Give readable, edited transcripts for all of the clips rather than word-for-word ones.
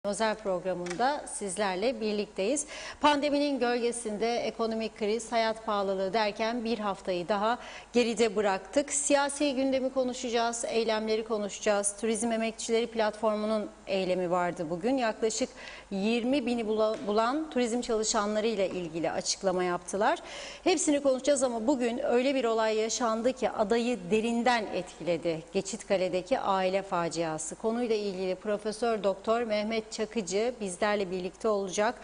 Özel programında sizlerle birlikteyiz. Pandeminin gölgesinde ekonomik kriz, hayat pahalılığı derken bir haftayı daha geride bıraktık. Siyasi gündemi konuşacağız, eylemleri konuşacağız. Turizm Emekçileri Platformu'nun eylemi vardı bugün. Yaklaşık 20 bini bulan turizm çalışanları ile ilgili açıklama yaptılar. Hepsini konuşacağız ama bugün öyle bir olay yaşandı ki adayı derinden etkiledi. Geçitkale'deki aile faciası. Konuyla ilgili Profesör Doktor Mehmet Çakıcı bizlerle birlikte olacak,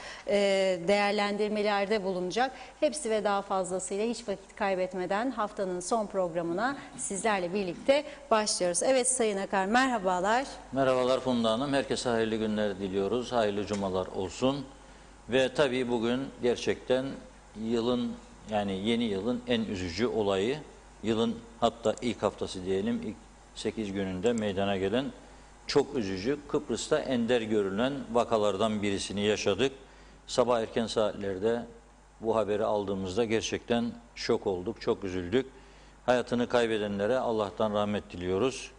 değerlendirmelerde bulunacak. Hepsi ve daha fazlasıyla hiç vakit kaybetmeden haftanın son programına sizlerle birlikte başlıyoruz. Evet Sayın Akar, merhabalar. Merhabalar Funda Hanım. Herkese hayırlı günler diliyoruz. Hayırlı cumalar olsun. Ve tabii bugün gerçekten yeni yılın en üzücü olayı, yılın hatta ilk haftası diyelim, ilk 8 gününde meydana gelen çok üzücü, Kıbrıs'ta ender görülen vakalardan birisini yaşadık. Sabah erken saatlerde bu haberi aldığımızda gerçekten şok olduk, çok üzüldük. Hayatını kaybedenlere Allah'tan rahmet diliyoruz.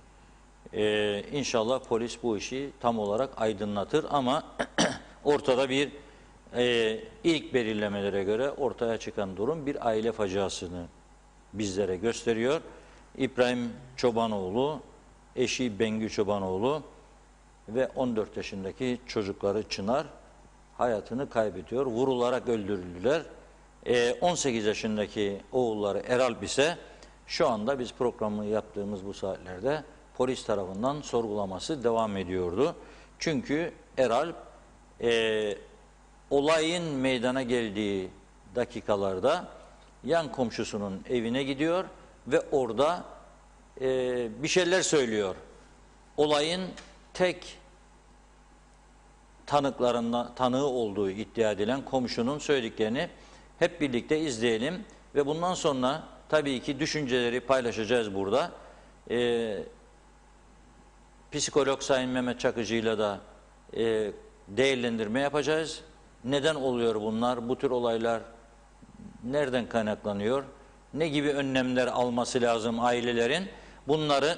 İnşallah polis bu işi tam olarak aydınlatır ama ortada bir ilk belirlemelere göre ortaya çıkan durum bir aile faciasını bizlere gösteriyor. İbrahim Çobanoğlu, eşi Bengü Çobanoğlu ve 14 yaşındaki çocukları Çınar hayatını kaybediyor. Vurularak öldürüldüler. 18 yaşındaki oğulları Eralp ise şu anda biz programı yaptığımız bu saatlerde polis tarafından sorgulaması devam ediyordu. Çünkü Eralp olayın meydana geldiği dakikalarda yan komşusunun evine gidiyor ve orada bir şeyler söylüyor. Olayın tek tanığı olduğu iddia edilen komşunun söylediklerini hep birlikte izleyelim ve bundan sonra tabii ki düşünceleri paylaşacağız burada. Psikolog Sayın Mehmet Çakıcı'yla da değerlendirme yapacağız. Neden oluyor bunlar? Bu tür olaylar nereden kaynaklanıyor? Ne gibi önlemler alması lazım ailelerin? Bunları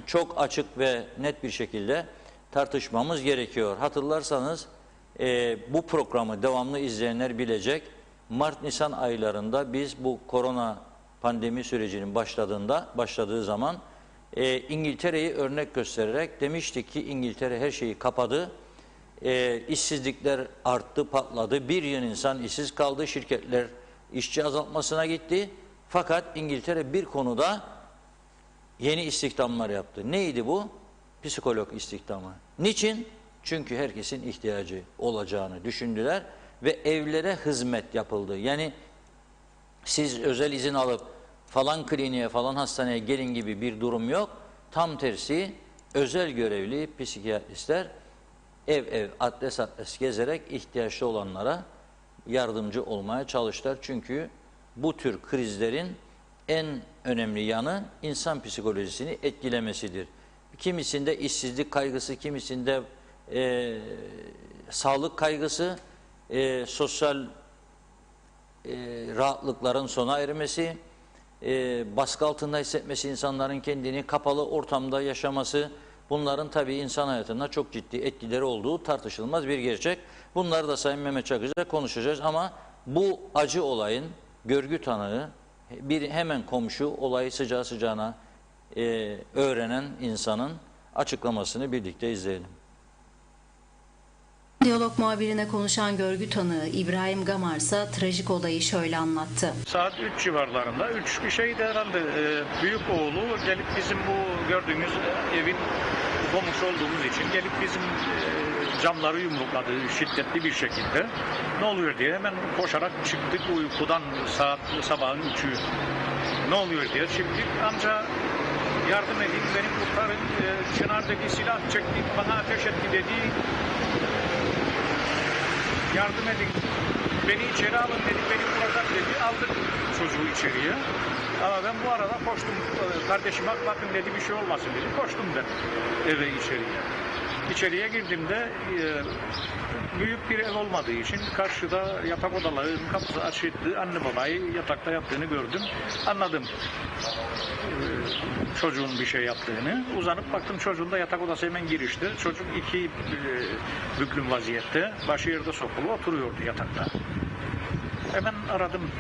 çok açık ve net bir şekilde tartışmamız gerekiyor. Hatırlarsanız bu programı devamlı izleyenler bilecek. Mart-Nisan aylarında biz bu korona pandemi sürecinin başladığı zaman İngiltere'yi örnek göstererek demiştik ki İngiltere her şeyi kapadı. İşsizlikler arttı, patladı. 1 yıl insan işsiz kaldı. Şirketler işçi azaltmasına gitti. Fakat İngiltere bir konuda yeni istihdamlar yaptı. Neydi bu? Psikolog istihdamı. Niçin? Çünkü herkesin ihtiyacı olacağını düşündüler ve evlere hizmet yapıldı. Yani siz özel izin alıp falan kliniğe, falan hastaneye gelin gibi bir durum yok. Tam tersi özel görevli psikiyatristler ev ev, adres adres gezerek ihtiyaçlı olanlara yardımcı olmaya çalıştılar. Çünkü bu tür krizlerin en önemli yanı insan psikolojisini etkilemesidir. Kimisinde işsizlik kaygısı, kimisinde sağlık kaygısı, sosyal rahatlıkların sona ermesi, baskı altında hissetmesi, insanların kendini kapalı ortamda yaşaması, bunların tabii insan hayatına çok ciddi etkileri olduğu tartışılmaz bir gerçek. Bunları da Sayın Mehmet Çakıcı'yla konuşacağız ama bu acı olayın görgü tanığı, bir hemen komşu, olayı sıcağı sıcağına öğrenen insanın açıklamasını birlikte izleyelim. Diyalog muhabirine konuşan görgü tanığı İbrahim Gamar ise trajik olayı şöyle anlattı. Saat 3 civarlarında 3 bir şeydi herhalde, büyük oğlu gelip bizim bu gördüğünüz evin komşu olduğumuz için gelip bizim camları yumrukladı şiddetli bir şekilde. Ne oluyor diye hemen koşarak çıktık uykudan, sabahın 3'ü. Ne oluyor diye çıktık, amca yardım edin, beni kurtarın, Çınar'daki silah çekti, bana ateş etti dedi. Yardım edin, beni içeri alın dedi, beni vuracak dedi, aldık çocuğu içeriye. Ama ben bu arada koştum, kardeşime bakın dedi, bir şey olmasın dedi, koştum ben eve içeriye. İçeriye girdiğimde büyük bir ev olmadığı için karşıda yatak odalarının kapısı açıktı. Anne babayı yatakta yattığını gördüm. Anladım çocuğun bir şey yaptığını. Uzanıp baktım, çocuğun da yatak odası hemen girişte. Çocuk iki büklüm vaziyette, başı yerde sokulu oturuyordu yatakta. Hemen aradım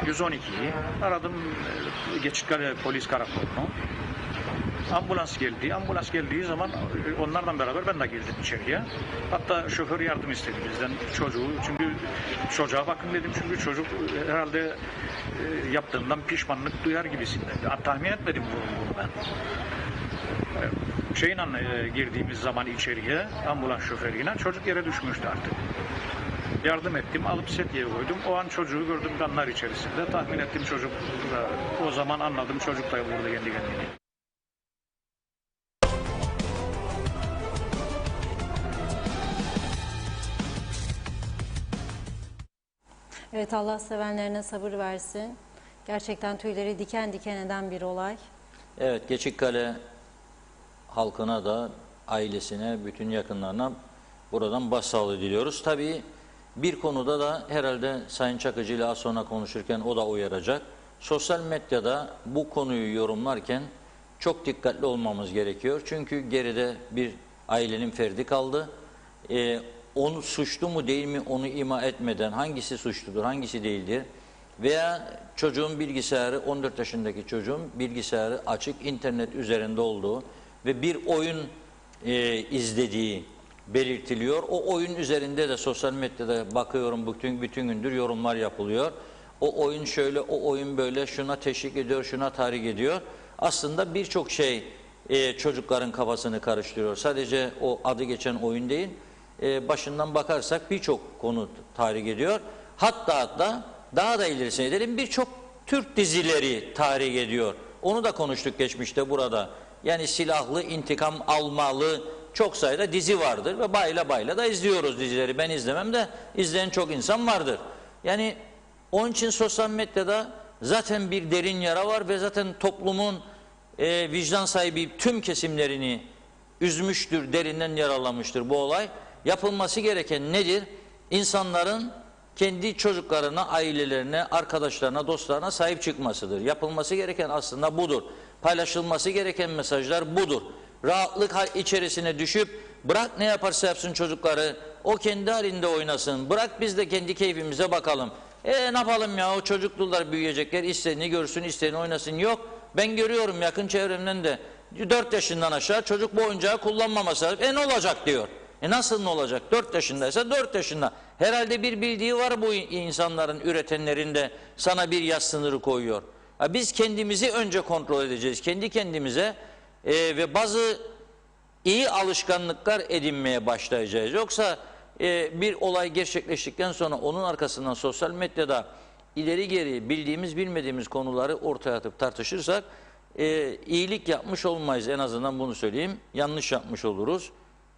112'yi, aradım Geçitkale polis karakolunu. Ambulans geldi. Ambulans geldiği zaman onlarla beraber ben de girdim içeriye. Hatta şoför yardım istedi bizden çocuğu. Çünkü çocuğa bakın dedim. Çünkü çocuk herhalde yaptığından pişmanlık duyar gibisinde. Tahmin etmedim bunu ben. Girdiğimiz zaman içeriye ambulans şoförüyle çocuk yere düşmüştü artık. Yardım ettim, alıp sedyeye koydum. O an çocuğu gördüm kanlar içerisinde. Tahmin ettim çocuk. O zaman anladım çocuk da vurdu kendi kendini. Evet, Allah sevenlerine sabır versin. Gerçekten tüyleri diken diken eden bir olay. Evet, Geçitkale halkına da, ailesine, bütün yakınlarına buradan başsağlığı diliyoruz. Tabii bir konuda da herhalde Sayın Çakıcı ile az sonra konuşurken o da uyaracak. Sosyal medyada bu konuyu yorumlarken çok dikkatli olmamız gerekiyor. Çünkü geride bir ailenin ferdi kaldı. Onu suçlu mu değil mi onu ima etmeden hangisi suçludur, hangisi değildir? Veya çocuğun bilgisayarı, 14 yaşındaki çocuğun bilgisayarı açık, internet üzerinde olduğu ve bir oyun izlediği belirtiliyor. O oyun üzerinde de sosyal medyada bakıyorum bütün gündür yorumlar yapılıyor. O oyun şöyle, o oyun böyle, şuna teşvik ediyor, şuna tahrik ediyor. Aslında birçok şey çocukların kafasını karıştırıyor. Sadece o adı geçen oyun değil, başından bakarsak birçok konu tahrik ediyor. Hatta daha da ilerisine gidelim, birçok Türk dizileri tahrik ediyor. Onu da konuştuk geçmişte burada. Yani silahlı, intikam almalı çok sayıda dizi vardır ve bayla da izliyoruz dizileri. Ben izlemem de izleyen çok insan vardır. Yani onun için sosyal medyada zaten bir derin yara var ve zaten toplumun vicdan sahibi tüm kesimlerini üzmüştür, derinden yaralamıştır bu olay. Yapılması gereken nedir? İnsanların kendi çocuklarına, ailelerine, arkadaşlarına, dostlarına sahip çıkmasıdır. Yapılması gereken aslında budur. Paylaşılması gereken mesajlar budur. Rahatlık içerisine düşüp bırak ne yaparsa yapsın çocukları, o kendi halinde oynasın. Bırak biz de kendi keyfimize bakalım. Ne yapalım ya, o çocuklar büyüyecekler, istediğini görsün, istediğini oynasın. Yok, ben görüyorum yakın çevremden de 4 yaşından aşağı çocuk bu oyuncağı kullanmaması lazım. Ne olacak diyor. Nasıl ne olacak? 4 yaşındaysa 4 yaşında. Herhalde bir bildiği var bu insanların, üretenlerin de sana bir yaş sınırı koyuyor. Biz kendimizi önce kontrol edeceğiz. Kendi kendimize ve bazı iyi alışkanlıklar edinmeye başlayacağız. Yoksa bir olay gerçekleştikten sonra onun arkasından sosyal medyada ileri geri bildiğimiz bilmediğimiz konuları ortaya atıp tartışırsak iyilik yapmış olmayız, en azından bunu söyleyeyim. Yanlış yapmış oluruz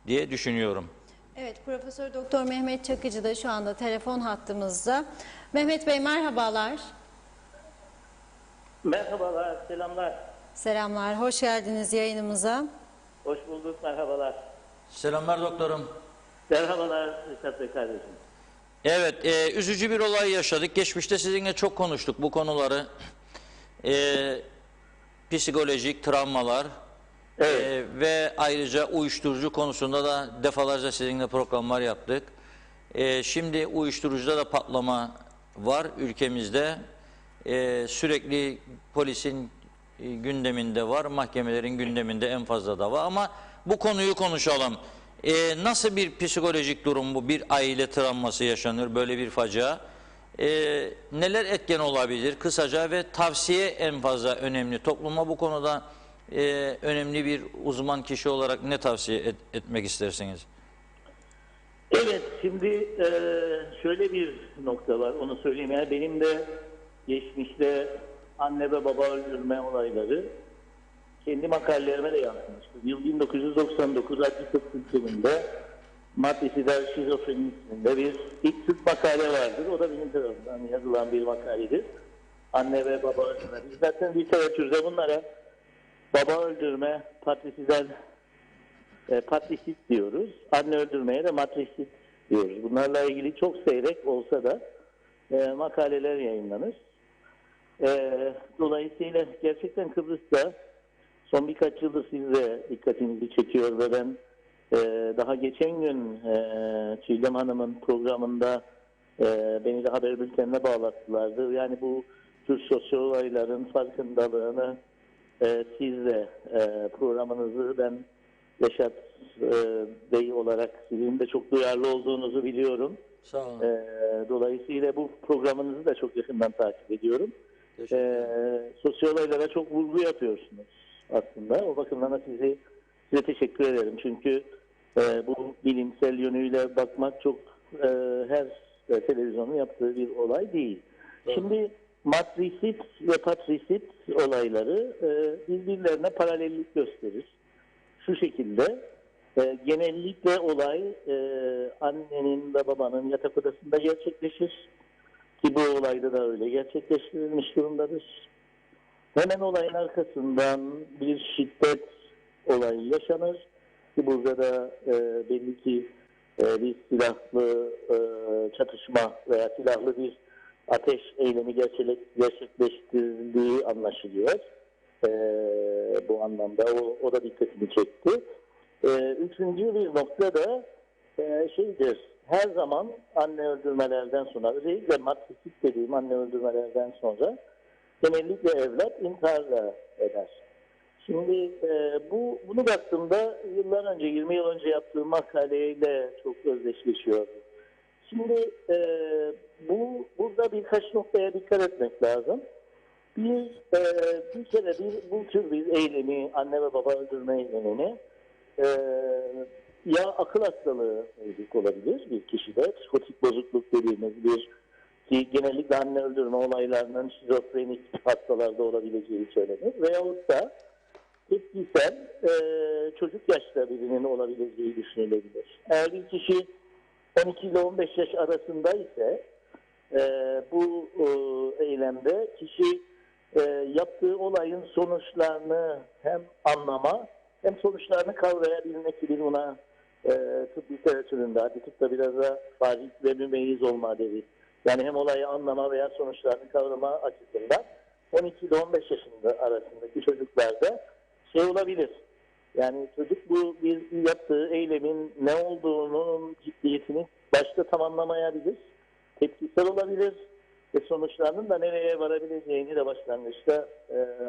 diye düşünüyorum. Evet, Profesör Doktor Mehmet Çakıcı da şu anda telefon hattımızda. Mehmet Bey merhabalar. Merhabalar, selamlar. Selamlar, hoş geldiniz yayınımıza. Hoş bulduk, merhabalar. Selamlar doktorum. Merhabalar Rüşat Bey kardeşim. Evet, üzücü bir olay yaşadık. Geçmişte sizinle çok konuştuk bu konuları. Psikolojik travmalar ve ayrıca uyuşturucu konusunda da defalarca sizinle programlar yaptık. Şimdi uyuşturucuda da patlama var ülkemizde. Sürekli polisin gündeminde var, mahkemelerin gündeminde en fazla da var ama bu konuyu konuşalım. Nasıl bir psikolojik durum bu? Bir aile travması yaşanır, böyle bir facia. Neler etken olabilir? Kısaca ve tavsiye en fazla önemli. Topluma bu konuda önemli bir uzman kişi olarak ne tavsiye etmek istersiniz? Evet, şimdi şöyle bir nokta var, onu söyleyeyim. Yani benim de geçmişte anne ve baba öldürme olayları kendi makalelerime de yansımıştı. Yıl 1999 Adli Tıp Sistemi'nde maddesider şizofreni isminde bir ilk tıp makale vardır. O da benim tarafından yazılan bir makaledir. Anne ve baba öldürme. Biz zaten literatürde bunlara baba öldürme, patrisizel patrisit diyoruz. Anne öldürmeye de matrisit diyoruz. Bunlarla ilgili çok seyrek olsa da makaleler yayınlanır. Dolayısıyla gerçekten Kıbrıs'ta son birkaç yıldır siz de dikkatinizi çekiyor ve ben daha geçen gün Çiğdem Hanım'ın programında beni de haber bültenine bağlattılardı. Yani bu tür sosyal olayların farkındalığını siz de programınızı ben Reşat Bey olarak sizin de çok duyarlı olduğunuzu biliyorum. Sağ olun. Dolayısıyla bu programınızı da çok yakından takip ediyorum. Sosyal olaylara çok vurgu yapıyorsunuz aslında. O bakımdan da size teşekkür ederim. Çünkü bu bilimsel yönüyle bakmak çok her televizyonun yaptığı bir olay değil. Doğru. Şimdi matrisit ve patrisit olayları birbirlerine paralellik gösterir. Şu şekilde genellikle olay annenin ve babanın yatak odasında gerçekleşir. Ki bu olayda da öyle gerçekleştirilmiş durumdadır. Hemen olayın arkasından bir şiddet olayı yaşanır. Ki burada da belli ki bir silahlı çatışma veya silahlı bir ateş eylemi gerçekleştirildiği anlaşılıyor. Bu anlamda o da dikkatimi çekti. Üçüncü bir nokta da şeydir. Her zaman anne öldürmelerden sonra, özellikle matrisit dediğim anne öldürmelerden sonra genellikle evlat intiharla eder. Şimdi bunu baktığımda yıllar önce, 20 yıl önce yaptığım makaleyle çok özdeşleşiyor. Şimdi burada birkaç noktaya dikkat etmek lazım. Bir kere bu tür bir eylemi, anne ve baba öldürme eylemini ya akıl hastalığı mevcut olabilir bir kişide, psikotik bozukluk dediğimiz bir ki genellikle anne öldürme olaylarının şizofrenik hastalarda olabileceği söylenir. Veyahut da tepkisel çocuk yaşta birinin olabileceği düşünülebilir. Eğer bir kişi 12 ile 15 yaş arasında ise bu eylemde kişi yaptığı olayın sonuçlarını hem anlama hem sonuçlarını kavrayabilmek gibi buna tıp literatüründe, hadi tıpta biraz da farik ve mümeyyiz olma deriz. Yani hem olayı anlama veya sonuçlarını kavrama açısından 12 ile 15 yaşında arasındaki çocuklarda şey olabilir. Yani çocuk bu bir yaptığı eylemin ne olduğunun ciddiyetini başta tam anlamayabilir, tepkisel olabilir ve sonuçlarının da nereye varabileceğini de başlangıçta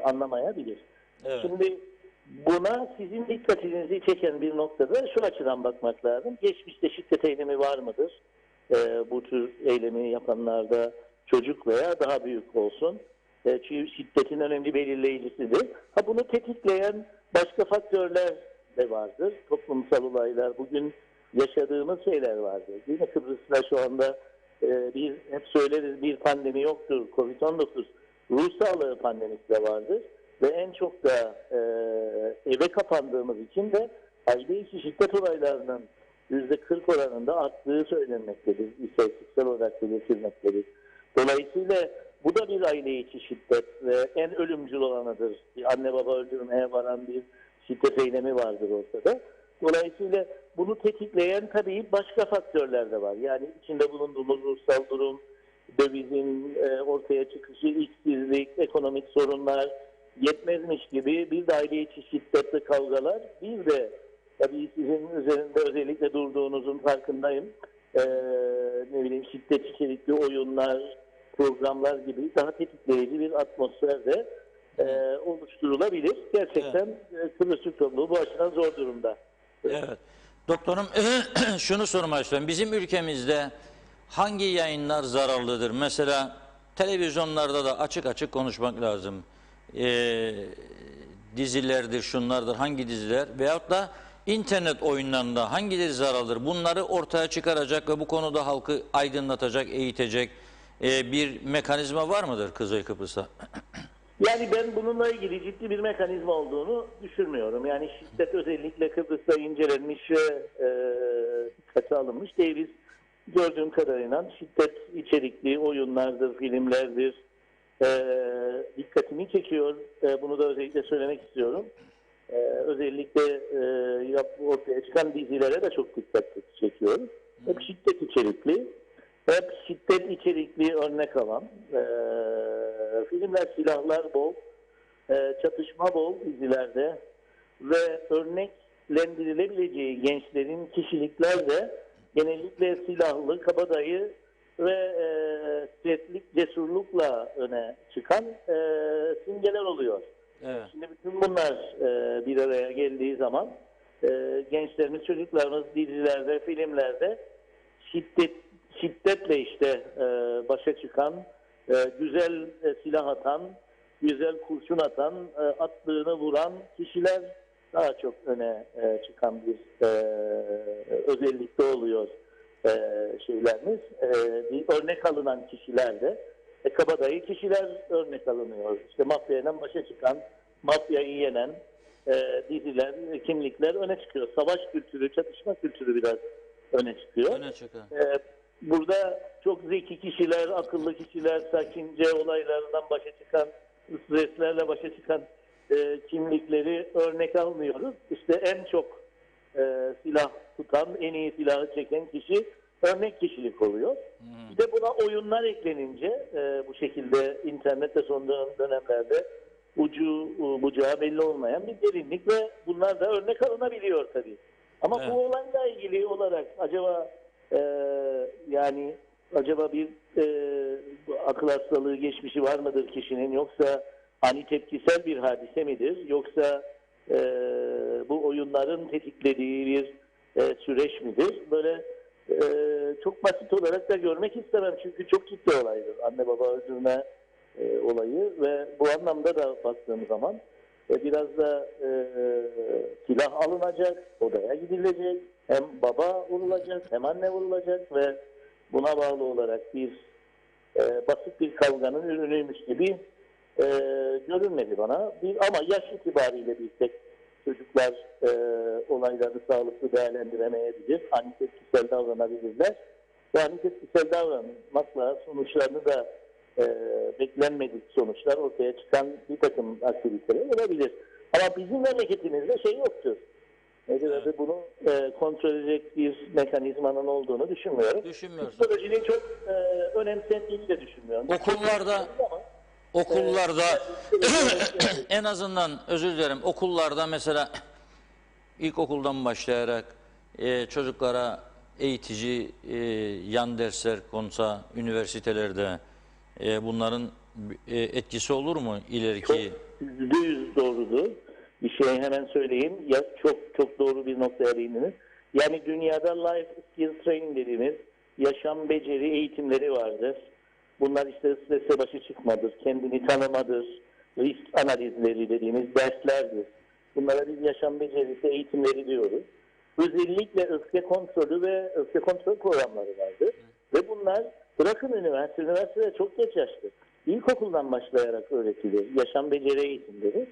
anlamayabilir. Evet. Şimdi buna sizin dikkatinizi çeken bir noktada şu açıdan bakmak lazım. Geçmişte şiddet eylemi var mıdır? Bu tür eylemi yapanlarda çocuk veya daha büyük olsun. Çünkü şiddetin önemli belirleyicisidir. Bunu tetikleyen başka faktörler de vardır. Toplumsal olaylar, bugün yaşadığımız şeyler vardır. Değil mi? Kıbrıs'ta şu anda hep söyleriz bir pandemi yoktur. Covid-19 ruh sağlığı pandemisi de vardır. Ve en çok da eve kapandığımız için de aile içi şiddet olaylarının %40 oranında arttığı söylenmektedir. İstatistiksel olarak belirtilmektedir. Dolayısıyla bu da bir aile içi şiddet ve en ölümcül olanıdır. Bir anne baba öldürmeye varan bir şiddet eylemi vardır ortada. Dolayısıyla bunu tetikleyen tabii başka faktörler de var. Yani içinde bulunduğumuz ruhsal durum, dövizin ortaya çıkışı, işsizlik, ekonomik sorunlar yetmezmiş gibi bir de aile içi şiddetli kavgalar, bir de tabii sizin üzerinde özellikle durduğunuzun farkındayım. Şiddet içerikli oyunlar, programlar gibi daha tetikleyici bir atmosfer de oluşturulabilir. Gerçekten Kıbrıs Türk topluluğu bu açıdan zor durumda. Evet. Doktorum şunu sormak istiyorum. Bizim ülkemizde hangi yayınlar zararlıdır? Mesela televizyonlarda da açık açık konuşmak lazım. Dizilerdir, şunlardır, hangi diziler veyahut da internet oyunlarında hangileri zararlıdır? Bunları ortaya çıkaracak ve bu konuda halkı aydınlatacak, eğitecek bir mekanizma var mıdır Kuzey Kıbrıs'ta? Yani ben bununla ilgili ciddi bir mekanizma olduğunu düşünmüyorum. Yani şiddet özellikle Kıbrıs'ta incelenmiş ve dikkate alınmış değil. Biz gördüğüm kadarıyla şiddet içerikli oyunlardır, filmlerdir. Dikkatimi çekiyor. Bunu da özellikle söylemek istiyorum. Özellikle ortaya çıkan dizilere de çok dikkat çekiyoruz. Hep şiddet içerikli, örnek alan filmler, silahlar bol, çatışma bol dizilerde ve örneklendirilebileceği gençlerin kişilikler de genellikle silahlı, kabadayı ve sertlik, cesurlukla öne çıkan simgeler oluyor. Evet. Şimdi bütün bunlar bir araya geldiği zaman gençlerimiz, çocuklarımız dizilerde, filmlerde şiddetle işte başa çıkan, güzel silah atan, güzel kurşun atan, attığını vuran kişiler daha çok öne çıkan bir özellikte oluyor şeylerimiz. Bir örnek alınan kişiler de kabadayı kişiler örnek alınıyor. İşte mafyayla başa çıkan, mafyayı yenen diziler, kimlikler öne çıkıyor. Savaş kültürü, çatışma kültürü biraz öne çıkıyor. Öne çıkan. Burada çok zeki kişiler, akıllı kişiler, sakince olaylardan başa çıkan, streslerle başa çıkan kimlikleri örnek almıyoruz. İşte en çok silah tutan, en iyi silahı çeken kişi örnek kişilik oluyor. Bir de buna oyunlar eklenince bu şekilde internette son dönemlerde ucu bucağı belli olmayan bir derinlik ve bunlar da örnek alınabiliyor tabii. Ama Evet. bu olayla ilgili olarak acaba bir akıl hastalığı geçmişi var mıdır kişinin, yoksa ani tepkisel bir hadise midir, yoksa bu oyunların tetiklediği bir süreç midir? Böyle çok basit olarak da görmek istemem çünkü çok ciddi olaydır anne baba öldürme olayı ve bu anlamda da baktığım zaman biraz da silah alınacak, odaya gidilecek, hem baba vurulacak hem anne vurulacak ve buna bağlı olarak bir basit bir kavganın ürünüymüş gibi görünmedi bana. Ama yaş itibariyle bir tek çocuklar olayları sağlıklı değerlendiremeyebilir. Ani tepkisel davranabilirler. Ve ani tepkisel davranmakla sonuçlarını da beklenmedik sonuçlar ortaya çıkan bir takım aktiviteler olabilir. Ama bizim memleketimizde şey yoktur. Evet. Bunu kontrol edecek bir mekanizmanın olduğunu düşünmüyorum. Düşünmüyorsun. Psikolojinin çok önemsendiğini de düşünmüyorum. Okullarda en azından özür dilerim, okullarda mesela ilkokuldan başlayarak çocuklara eğitici yan dersler konsa, üniversitelerde bunların etkisi olur mu ileriki? %100 doğrudur. Bir şey hemen söyleyeyim. Ya çok doğru bir noktaya değindiniz. Yani dünyada life skill training dediğimiz yaşam beceri eğitimleri vardır. Bunlar işte stresle başa çıkmadır, kendini tanımadır, risk analizleri dediğimiz derslerdir. Bunlara biz yaşam becerisi eğitimleri diyoruz. Özellikle öfke kontrolü ve öfke kontrol programları vardır. Ve bunlar bırakın üniversitede çok geç yaşta. İlkokuldan başlayarak öğretilir. Yaşam beceri eğitimleri.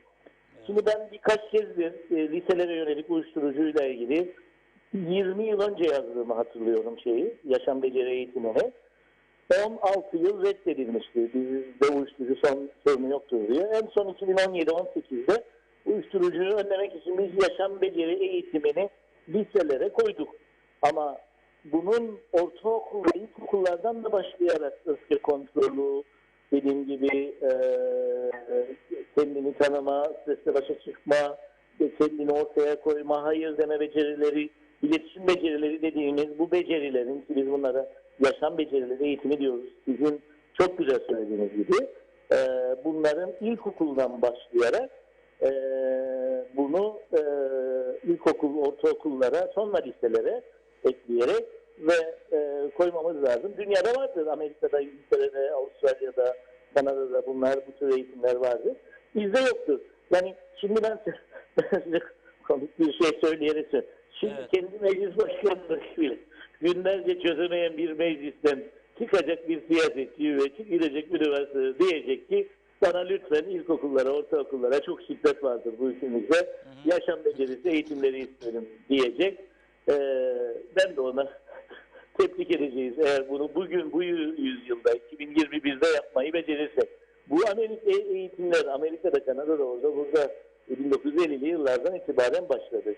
Şimdi ben birkaç kezdir liselere yönelik uyuşturucuyla ilgili 20 yıl önce yazdığımı hatırlıyorum yaşam beceri eğitimini. 16 yıl reddedilmişti. Bizde uyuşturucu sorunu yoktur diye. En son 2017-18'de uyuşturucuyu önlemek için biz yaşam beceri eğitimini liselere koyduk. Ama bunun ortaokul ve ilkokullardan da başlayarak öfke kontrolü, dediğim gibi kendini tanıma, stresle başa çıkma, kendini ortaya koyma, hayır deme becerileri, iletişim becerileri dediğimiz bu becerilerin, ki biz bunlara yaşam becerileri eğitimi diyoruz. Sizin çok güzel söylediğiniz gibi bunların ilkokuldan başlayarak bunu ilkokul, ortaokullara, sonra liselere ekleyerek ve koymamız lazım. Dünyada vardır. Amerika'da, İngiltere'de, Avustralya'da, Kanada'da bunlar, bu tür eğitimler vardır. Bizde yoktur. Yani şimdi ben size komik bir şey söyleyerek söyleyeyim. Şimdi Evet. kendi meclis başkanlığı bile günlerce çözemeyen bir meclisten çıkacak bir siyasetçi ve gidecek üniversitede diyecek ki bana lütfen ilkokullara, ortaokullara çok şiddet vardır bu ülkemizde. Yaşam becerisi eğitimleri isterim diyecek. Ben de ona tebrik edeceğiz eğer bunu bugün bu yüzyılda 2021'de yapmayı becerirsek. Bu Amerika eğitimler Amerika'da, Kanada'da, orada burada 1950'li yıllardan itibaren başladı.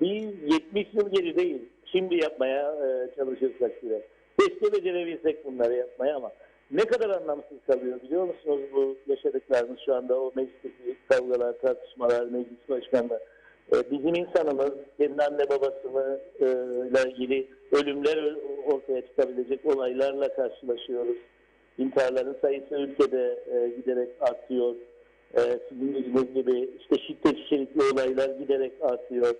Biz 70 yıl gerideyiz. Şimdi yapmaya çalışırsak bile. Keşke becerebilsek bunları yapmaya ama ne kadar anlamsız kalıyor biliyor musunuz bu yaşadıklarımız şu anda, o meclisteki kavgalar, tartışmalar, meclis başkanlığı. Bizim insanımız kendi anne babasını ile ilgili ölümler ortaya çıkabilecek olaylarla karşılaşıyoruz. İntiharların sayısı ülkede giderek artıyor. Sizin dediğiniz gibi işte şiddet içerikli olaylar giderek artıyor.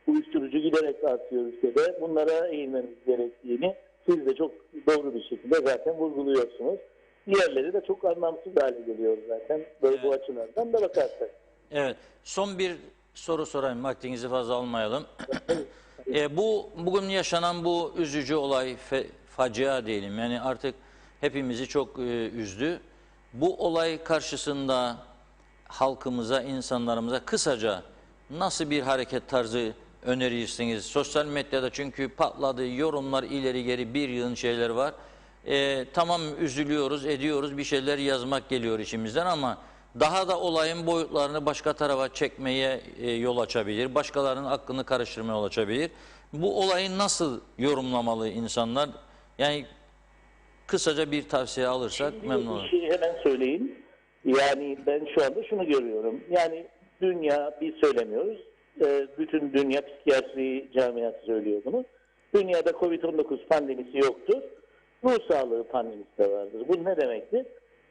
Uyuşturucu giderek artıyor ülkede. Bunlara eğilmemiz gerektiğini siz de çok doğru bir şekilde zaten vurguluyorsunuz. Diğerleri de çok anlamsız hale geliyor zaten. Böyle bu açılardan da bakarsak. Evet. Son bir soru sorayım. Vaktinizi fazla almayalım. Bugün yaşanan bu üzücü olay, facia diyelim. Yani artık hepimizi çok üzdü. Bu olay karşısında halkımıza, insanlarımıza kısaca nasıl bir hareket tarzı önerirsiniz? Sosyal medyada çünkü patladı, yorumlar ileri geri bir yığın şeyler var. Tamam, üzülüyoruz, ediyoruz, bir şeyler yazmak geliyor içimizden ama daha da olayın boyutlarını başka tarafa çekmeye yol açabilir. Başkalarının aklını karıştırmaya yol açabilir. Bu olayı nasıl yorumlamalı insanlar? Yani kısaca bir tavsiye alırsak memnun olurum. Bir şey hemen söyleyeyim. Yani ben şu anda şunu görüyorum. Yani dünya, biz söylemiyoruz. Bütün dünya psikiyatri camiası söylüyor bunu. Dünyada Covid-19 pandemisi yoktur. Ruh sağlığı pandemisi de vardır. Bu ne demektir?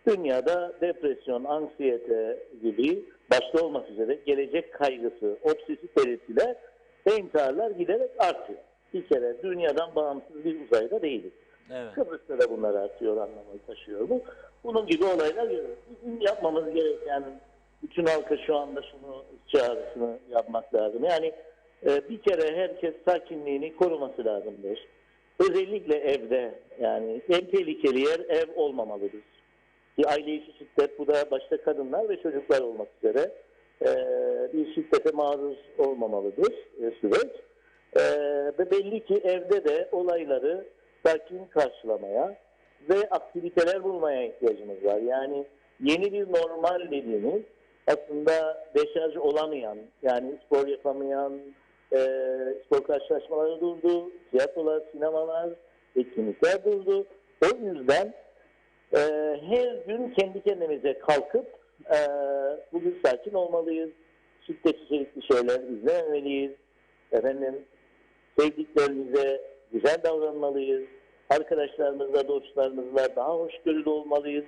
Dünyada depresyon, anksiyete gibi başta olmak üzere gelecek kaygısı, obsesif belirtiler ve intiharlar giderek artıyor. Bir kere dünyadan bağımsız bir uzayda değiliz. Evet. Kıbrıs'ta da bunlar artıyor anlamını taşıyor bu. Bunun gibi olaylar görüyoruz. Bizim yapmamız gereken, bütün halka şu anda şunu çağrısını yapmak lazım. Yani bir kere herkes sakinliğini koruması lazımdır. Özellikle evde, yani en tehlikeli yer ev olmamalıdır. Bir aile içi şiddet, bu da başta kadınlar ve çocuklar olmak üzere bir şiddete maruz olmamalıdır süreç. Ve belli ki evde de olayları sakin karşılamaya ve aktiviteler bulmaya ihtiyacımız var. Yani yeni bir normal dediğimiz aslında deşarj olamayan, yani spor yapamayan, spor karşılaşmaları durdu, tiyatrolar, sinemalar, etkinlikler durdu. O yüzden her gün kendi kendimize kalkıp bugün sakin olmalıyız, şiddet içerikli şeyler izlememeliyiz, sevdiklerimize güzel davranmalıyız, arkadaşlarımızla, dostlarımızla daha hoşgörülü olmalıyız.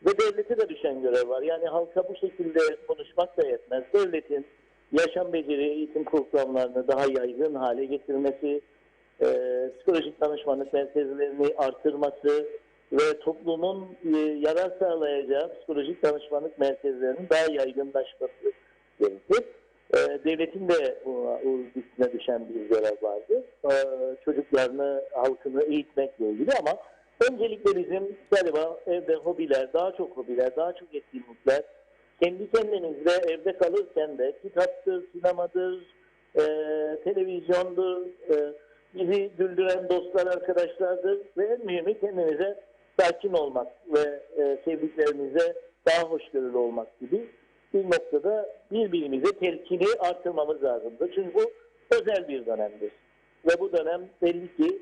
Ve devlete de düşen görev var. Yani halka bu şekilde konuşmak da yetmez. Devletin yaşam beceri eğitim programlarını daha yaygın hale getirmesi, psikolojik danışmanlık merkezlerini artırması ve toplumun yarar sağlayacağı psikolojik danışmanlık merkezlerinin daha yaygınlaşması gerekir. Devletin de üstüne düşen bir görev vardır. Çocuklarını, halkını eğitmekle ilgili ama öncelikle bizim galiba evde hobiler, daha çok hobiler, daha çok etkinlikler, kendi kendimizde evde kalırken de kitaptır, sinemadır, televizyondur, bizi güldüren dostlar, arkadaşlardır ve en mühimi kendimize sakin olmak ve sevdiklerimize daha hoşgörülü olmak gibi bir noktada birbirimize telkini artırmamız lazımdır. Çünkü bu özel bir dönemdir. Ve bu dönem belli ki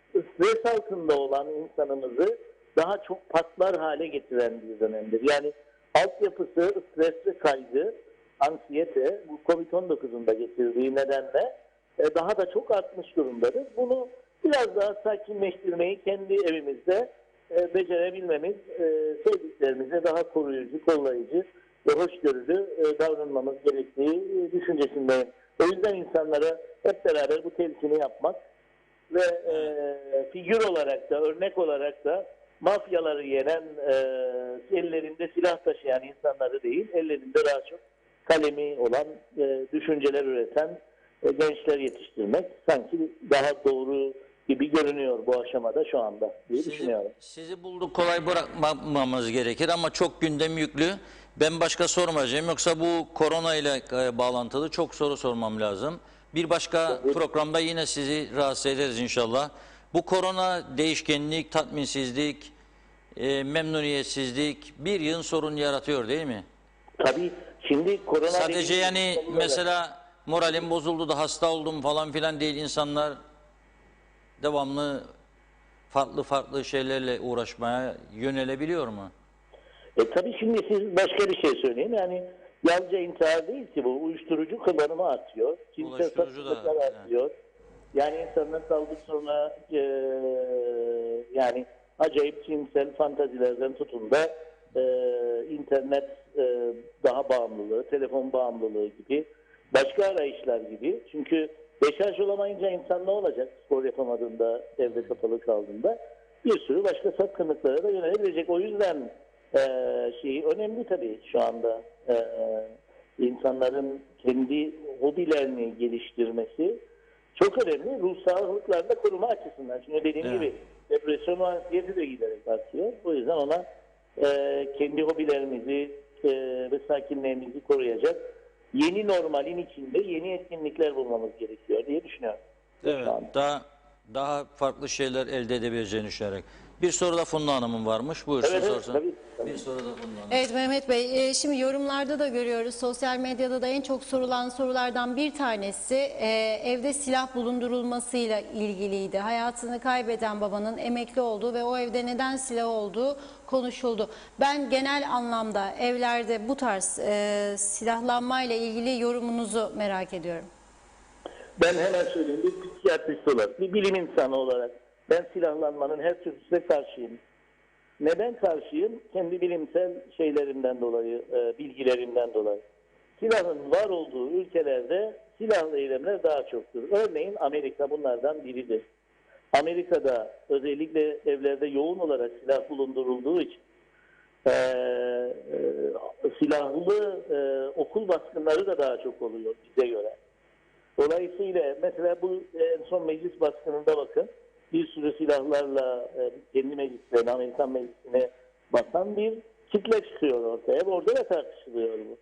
stres altında olan insanımızı daha çok patlar hale getiren bir dönemdir. Yani altyapısı stres ve kaygı, anksiyete bu Covid-19'un da getirdiği nedenle daha da çok artmış durumdadır. Bunu biraz daha sakinleştirmeyi kendi evimizde becerebilmemiz, sevdiklerimize daha koruyucu, kollayıcı ve hoşgörülü davranmamız gerektiği düşüncesindeyim. O yüzden insanlara hep beraber bu telkini yapmak ve figür olarak da, örnek olarak da mafyaları yenen, ellerinde silah taşıyan insanları değil, ellerinde daha çok kalemi olan, düşünceler üreten gençler yetiştirmek sanki daha doğru gibi görünüyor bu aşamada şu anda diye düşünüyorum. Sizi bulduk, kolay bırakmamamız gerekir ama çok gündem yüklü. Ben başka sormayacağım, yoksa bu korona ile bağlantılı çok soru sormam lazım. Bir başka programda yine sizi rahatsız ederiz inşallah. Bu korona değişkenlik, tatminsizlik, memnuniyetsizlik bir yığın sorun yaratıyor değil mi? Tabii. Şimdi korona Sadece dediğimiz yani konuda da- mesela moralim bozuldu da hasta oldum falan filan değil, insanlar devamlı farklı şeylerle uğraşmaya yönelebiliyor mu? Tabii şimdi siz başka bir şey söyleyin. Yani yalnızca intihar değil ki bu. Uyuşturucu kullanımı artıyor. Cinsel Uyuşturucu da, sapıklıklar artıyor. Yani insanlar kaldık sonra yani acayip cinsel fantazilerden tutun da internet daha bağımlılığı, telefon bağımlılığı gibi başka arayışlar gibi. Çünkü deşarj olamayınca insan ne olacak? Spor yapamadığında, evde kapalı kaldığında bir sürü başka sapkınlıklara da yönelebilecek. O yüzden önemli tabii şu anda insanların kendi hobilerini geliştirmesi çok önemli. Ruh sağlıklarını da koruma açısından. Çünkü dediğim Evet. gibi depresyon ve anksiyete de giderek artıyor. O yüzden ona kendi hobilerimizi ve sakinliğimizi koruyacak yeni normalin içinde yeni etkinlikler bulmamız gerekiyor diye düşünüyorum. Evet, Şu anda. daha farklı şeyler elde edebileceğini düşünerek. Bir soru da Funda Hanım'ın varmış. Buyursun, Evet, sorsun. tabii. Bir soru da Funda Hanım. Evet Mehmet Bey, şimdi yorumlarda da görüyoruz, sosyal medyada da en çok sorulan sorulardan bir tanesi evde silah bulundurulmasıyla ilgiliydi. Hayatını kaybeden babanın emekli olduğu ve o evde neden silah olduğu konuşuldu. Ben genel anlamda evlerde bu tarz silahlanmayla ilgili yorumunuzu merak ediyorum. Ben hemen söyleyeyim. Bir psikiyatrist olarak, bir bilim insanı olarak ben silahlanmanın her türlüsüne karşıyım. Neden karşıyım? Kendi bilimsel şeylerimden dolayı, bilgilerimden dolayı. Silahın var olduğu ülkelerde silahlı eylemler daha çoktur. Örneğin Amerika bunlardan biridir. Amerika'da özellikle evlerde yoğun olarak silah bulundurulduğu için silahlı okul baskınları da daha çok oluyor bize göre. Dolayısıyla mesela bu en son meclis baskınında bakın bir sürü silahlarla kendi meclislerine, Amerikan meclisine basan bir kitle çıkıyor ortaya. Orada da tartışılıyor bu.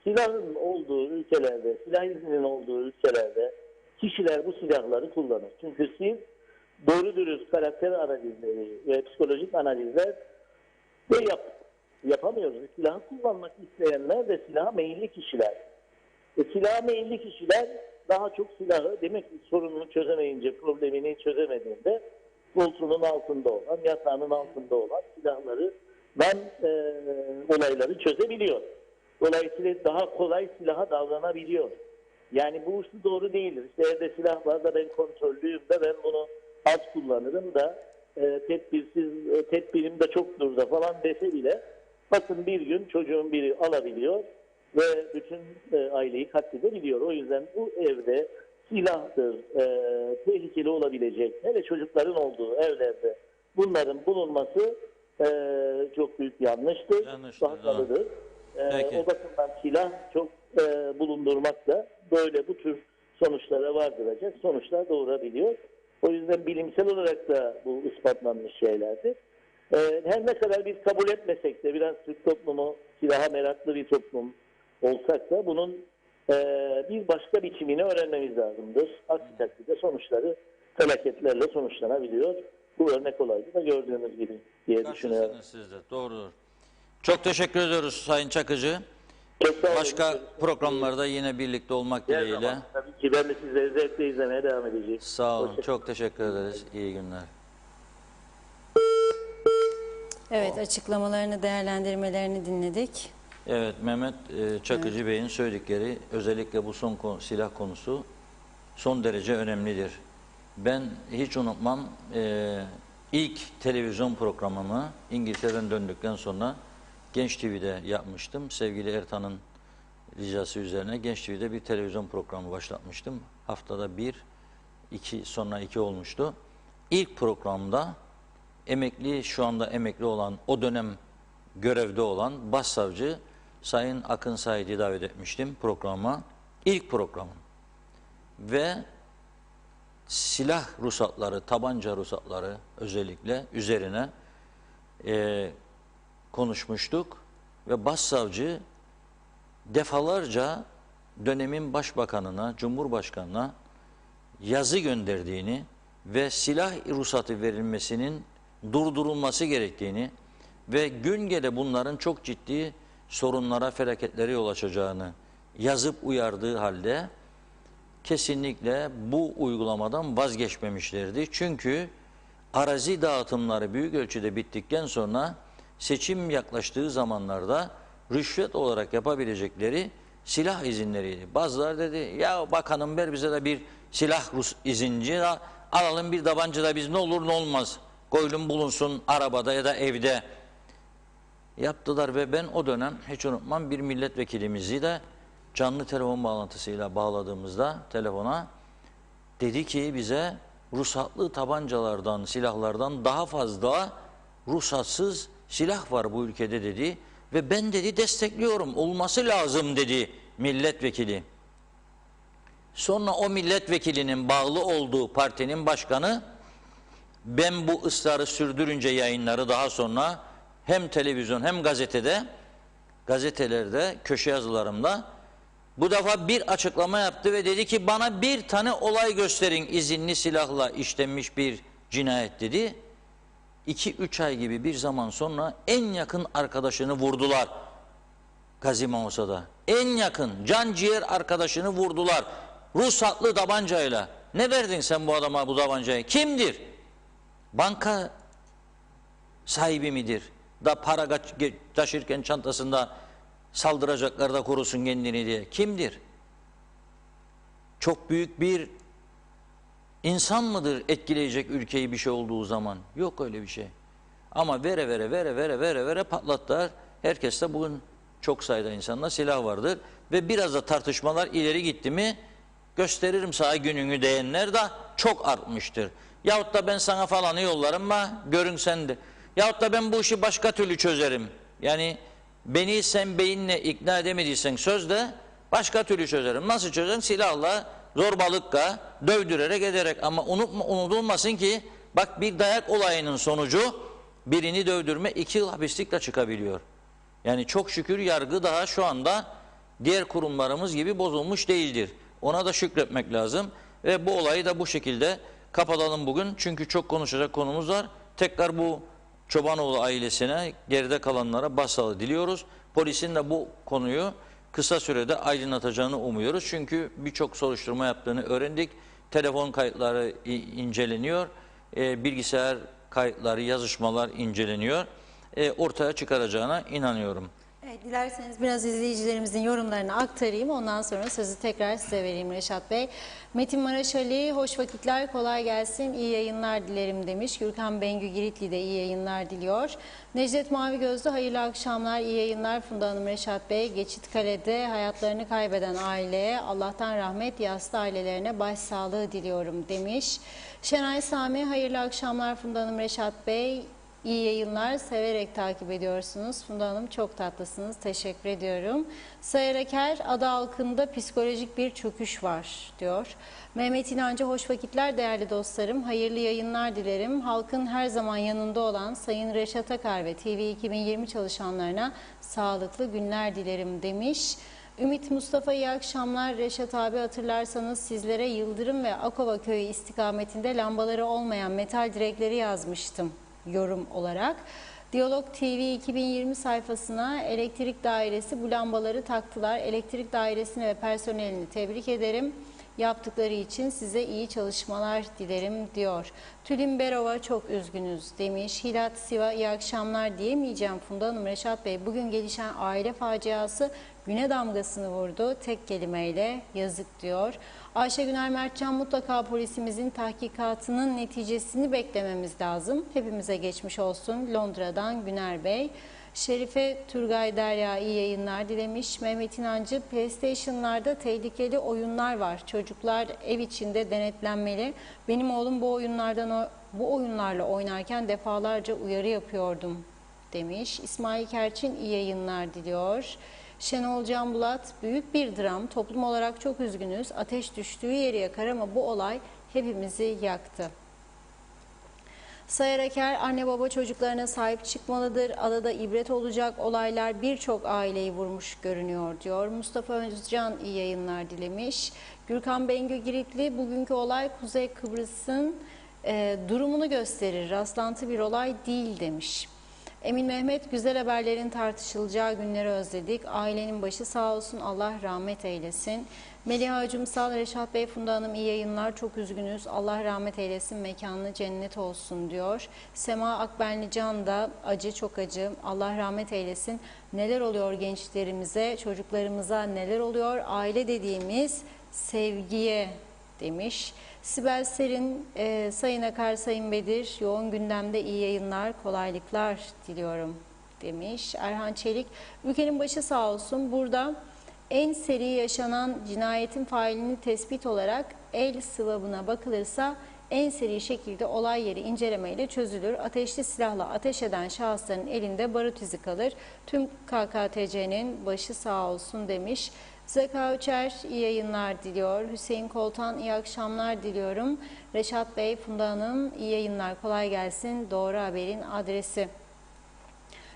Silahın olduğu ülkelerde, silah izninin olduğu ülkelerde kişiler bu silahları kullanır. Çünkü siz doğru dürüst karakter analizleri ve psikolojik analizler de yapamıyoruz. Silahı kullanmak isteyenler de silaha meyilli kişiler. Silaha meyilli kişiler daha çok silahı demek ki sorununu çözemeyince, problemini çözemediğinde koltuğunun altında olan, yatağının altında olan silahları olayları çözebiliyor. Dolayısıyla daha kolay silaha davranabiliyor. Yani bu uçlu doğru değildir. İşte evde silah var da ben kontrollüyüm de ben bunu az kullanırım da tedbirim de çoktur da falan dese bile bakın bir gün çocuğun biri alabiliyor ve bütün aileyi katledebiliyor. O yüzden bu evde silahtır, tehlikeli olabilecek, hele çocukların olduğu evlerde bunların bulunması çok büyük yanlıştır, hatalıdır. O bakımdan silah çok bulundurmak da böyle bu tür sonuçlara vardıracak sonuçlar doğurabiliyor. O yüzden bilimsel olarak da bu ispatlanmış şeylerdir. Her ne kadar biz kabul etmesek de biraz Türk toplumu silaha meraklı bir toplum olsak da bunun bir başka biçimini öğrenmemiz lazımdır. Aksi takdirde sonuçları felaketlerle sonuçlanabiliyor. Bu örnek olaydı da gördüğünüz gibi diye düşünüyorum. Siz de, doğrudur. Çok teşekkür ediyoruz Sayın Çakıcı. Çok sağ olun. Başka programlarda yine birlikte olmak Her dileğiyle. zaman. Tabii ki ben de sizleri zevkle izlemeye devam edeceğim. Sağ olun. Çok teşekkür ederiz. İyi günler. Evet, açıklamalarını, değerlendirmelerini dinledik. Evet, Mehmet Çakıcı Bey'in söyledikleri, özellikle bu silah konusu son derece önemlidir. Ben hiç unutmam, ilk televizyon programımı İngiltere'den döndükten sonra Genç TV'de yapmıştım. Sevgili Ertan'ın ricası üzerine Genç TV'de bir televizyon programı başlatmıştım. Haftada bir, sonra iki olmuştu. İlk programda şu anda emekli olan, o dönem görevde olan başsavcı Sayın Akın Said'i davet etmiştim programa. İlk programım. Ve silah ruhsatları, tabanca ruhsatları özellikle üzerine konuşmuştuk. Ve başsavcı defalarca dönemin başbakanına, cumhurbaşkanına yazı gönderdiğini ve silah ruhsatı verilmesinin durdurulması gerektiğini ve gün gele bunların çok ciddi sorunlara, felaketlere yol açacağını yazıp uyardığı halde kesinlikle bu uygulamadan vazgeçmemişlerdi. Çünkü arazi dağıtımları büyük ölçüde bittikten sonra seçim yaklaştığı zamanlarda rüşvet olarak yapabilecekleri silah izinleriydi. Bazıları dedi ya bakanım ver bize de bir silah izinci alalım, bir tabanca da biz ne olur ne olmaz koylum bulunsun arabada ya da evde yaptılar ve ben o dönem hiç unutmam bir milletvekilimizi de canlı telefon bağlantısıyla bağladığımızda telefona dedi ki bize ruhsatlı tabancalardan, silahlardan daha fazla ruhsatsız silah var bu ülkede dedi ve ben dedi destekliyorum, olması lazım dedi milletvekili. Sonra o milletvekilinin bağlı olduğu partinin başkanı ben bu ısrarı sürdürünce yayınları daha sonra hem televizyon hem gazetelerde köşe yazılarımda bu defa bir açıklama yaptı ve dedi ki bana bir tane olay gösterin izinli silahla işlenmiş bir cinayet dedi. 2-3 ay gibi bir zaman sonra en yakın arkadaşını vurdular Gazi Mauso'da. En yakın can ciğer arkadaşını vurdular ruhsatlı tabancayla. Ne verdin sen bu adama bu tabancayı? Kimdir? Banka sahibi midir? Da para taşırken çantasında saldıracaklar da korusun kendini diye. Kimdir? Çok büyük bir insan mıdır etkileyecek ülkeyi bir şey olduğu zaman? Yok öyle bir şey. Ama vere patlattılar. Herkes de bugün çok sayıda insanda silah vardır. Ve biraz da tartışmalar ileri gitti mi gösteririm sana gününü diyenler de çok artmıştır. Yahut da ben sana falanı yollarım ama görün sen de. Yahut da ben bu işi başka türlü çözerim. Yani beni sen beyinle ikna edemediysen sözle başka türlü çözerim. Nasıl çözerim? Silahla, zorbalıkla, dövdürerek ederek. Ama unutulmasın ki bak bir dayak olayının sonucu birini dövdürme 2 yıl hapislikle çıkabiliyor. Yani çok şükür yargı daha şu anda diğer kurumlarımız gibi bozulmuş değildir. Ona da şükretmek lazım. Ve bu olayı da bu şekilde kapatalım bugün. Çünkü çok konuşacak konumuz var. Tekrar bu Çobanoğlu ailesine, geride kalanlara başsağlığı diliyoruz. Polisin de bu konuyu kısa sürede aydınlatacağını umuyoruz. Çünkü birçok soruşturma yaptığını öğrendik. Telefon kayıtları inceleniyor. Bilgisayar kayıtları, yazışmalar inceleniyor. Ortaya çıkaracağına inanıyorum. Evet, dilerseniz biraz izleyicilerimizin yorumlarını aktarayım. Ondan sonra sözü tekrar size vereyim Reşat Bey. Metin Maraş Ali, hoş vakitler, kolay gelsin, iyi yayınlar dilerim demiş. Gürkan Bengü Giritli de iyi yayınlar diliyor. Necdet Mavi Gözlü, hayırlı akşamlar, iyi yayınlar Funda Hanım, Reşat Bey. Geçitkale'de hayatlarını kaybeden aileye Allah'tan rahmet, yaslı ailelerine başsağlığı diliyorum demiş. Şenay Sami, hayırlı akşamlar Funda Hanım, Reşat Bey. İyi yayınlar, severek takip ediyorsunuz. Funda Hanım çok tatlısınız, teşekkür ediyorum. Sayar Eker, ada halkında psikolojik bir çöküş var diyor. Mehmet İnancı, hoş vakitler değerli dostlarım, hayırlı yayınlar dilerim. Halkın her zaman yanında olan Sayın Reşat Akar ve TV 2020 çalışanlarına sağlıklı günler dilerim demiş. Ümit Mustafa, iyi akşamlar. Reşat abi, hatırlarsanız sizlere Yıldırım ve Akova köyü istikametinde lambaları olmayan metal direkleri yazmıştım yorum olarak. Diyalog TV 2020 sayfasına elektrik dairesi bu lambaları taktılar. Elektrik dairesini ve personelini tebrik ederim. Yaptıkları için size iyi çalışmalar dilerim diyor. Tülin Berova, çok üzgünüz demiş. Hilat Siva, iyi akşamlar diyemeyeceğim Funda Hanım, Reşat Bey. Bugün gelişen aile faciası güne damgasını vurdu. Tek kelimeyle yazık diyor. Ayşe Güner Mertcan, mutlaka polisimizin tahkikatının neticesini beklememiz lazım. Hepimize geçmiş olsun. Londra'dan Güner Bey. Şerife Turgay Derya, iyi yayınlar dilemiş. Mehmet İnancı, PlayStation'larda tehlikeli oyunlar var. Çocuklar ev içinde denetlenmeli. Benim oğlum bu oyunlarla oynarken defalarca uyarı yapıyordum demiş. İsmail Kerçin, iyi yayınlar diliyor. Şenol Can Bulat, büyük bir dram. Toplum olarak çok üzgünüz. Ateş düştüğü yeri yakar ama bu olay hepimizi yaktı. Sayar Eker, anne baba çocuklarına sahip çıkmalıdır. Adada ibret olacak olaylar birçok aileyi vurmuş görünüyor diyor. Mustafa Özcan, iyi yayınlar dilemiş. Gürkan Bengü Giritli, bugünkü olay Kuzey Kıbrıs'ın durumunu gösterir. Rastlantı bir olay değil demiş. Emin Mehmet, güzel haberlerin tartışılacağı günleri özledik. Ailenin başı sağ olsun, Allah rahmet eylesin. Meliha Acımsal, Reşat Bey, Funda Hanım iyi yayınlar, çok üzgünüz. Allah rahmet eylesin, mekanı cennet olsun diyor. Sema Akbenlican da acı, çok acı. Allah rahmet eylesin. Neler oluyor gençlerimize, çocuklarımıza neler oluyor? Aile dediğimiz sevgiye demiş. Sibel Serin, Sayın Akar, Sayın Bedir, yoğun gündemde iyi yayınlar, kolaylıklar diliyorum demiş. Erhan Çelik, ülkenin başı sağ olsun. Burada en seri yaşanan cinayetin failini tespit olarak el sıvabına bakılırsa en seri şekilde olay yeri incelemeyle çözülür. Ateşli silahla ateş eden şahısların elinde barut izi kalır. Tüm KKTC'nin başı sağ olsun demiş. Zeka Uçer iyi yayınlar diliyor. Hüseyin Koltan iyi akşamlar diliyorum. Reşat Bey, Funda Hanım iyi yayınlar, kolay gelsin. Doğru haberin adresi.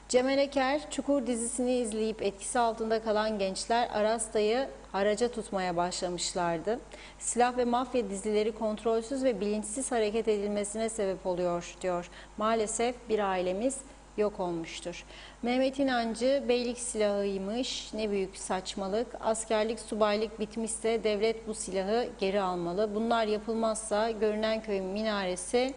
Cemal Eker, Çukur dizisini izleyip etkisi altında kalan gençler Arasta'yı haraca tutmaya başlamışlardı. Silah ve mafya dizileri kontrolsüz ve bilinçsiz hareket edilmesine sebep oluyor diyor. Maalesef bir ailemiz yok olmuştur. Mehmet İnancı, beylik silahıymış, ne büyük saçmalık. Askerlik, subaylık bitmişse devlet bu silahı geri almalı. Bunlar yapılmazsa görünen köyün minaresi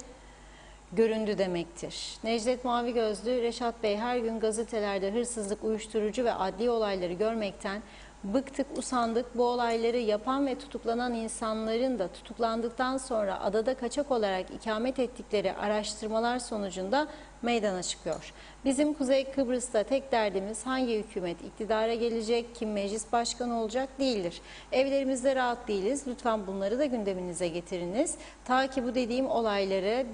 göründü demektir. Necdet Mavi Gözlü, Reşat Bey, her gün gazetelerde hırsızlık, uyuşturucu ve adli olayları görmekten bıktık, usandık. Bu olayları yapan ve tutuklanan insanların da tutuklandıktan sonra adada kaçak olarak ikamet ettikleri araştırmalar sonucunda meydana çıkıyor. Bizim Kuzey Kıbrıs'ta tek derdimiz hangi hükümet iktidara gelecek, kim meclis başkanı olacak değildir. Evlerimizde rahat değiliz. Lütfen bunları da gündeminize getiriniz. Ta ki bu dediğim olayları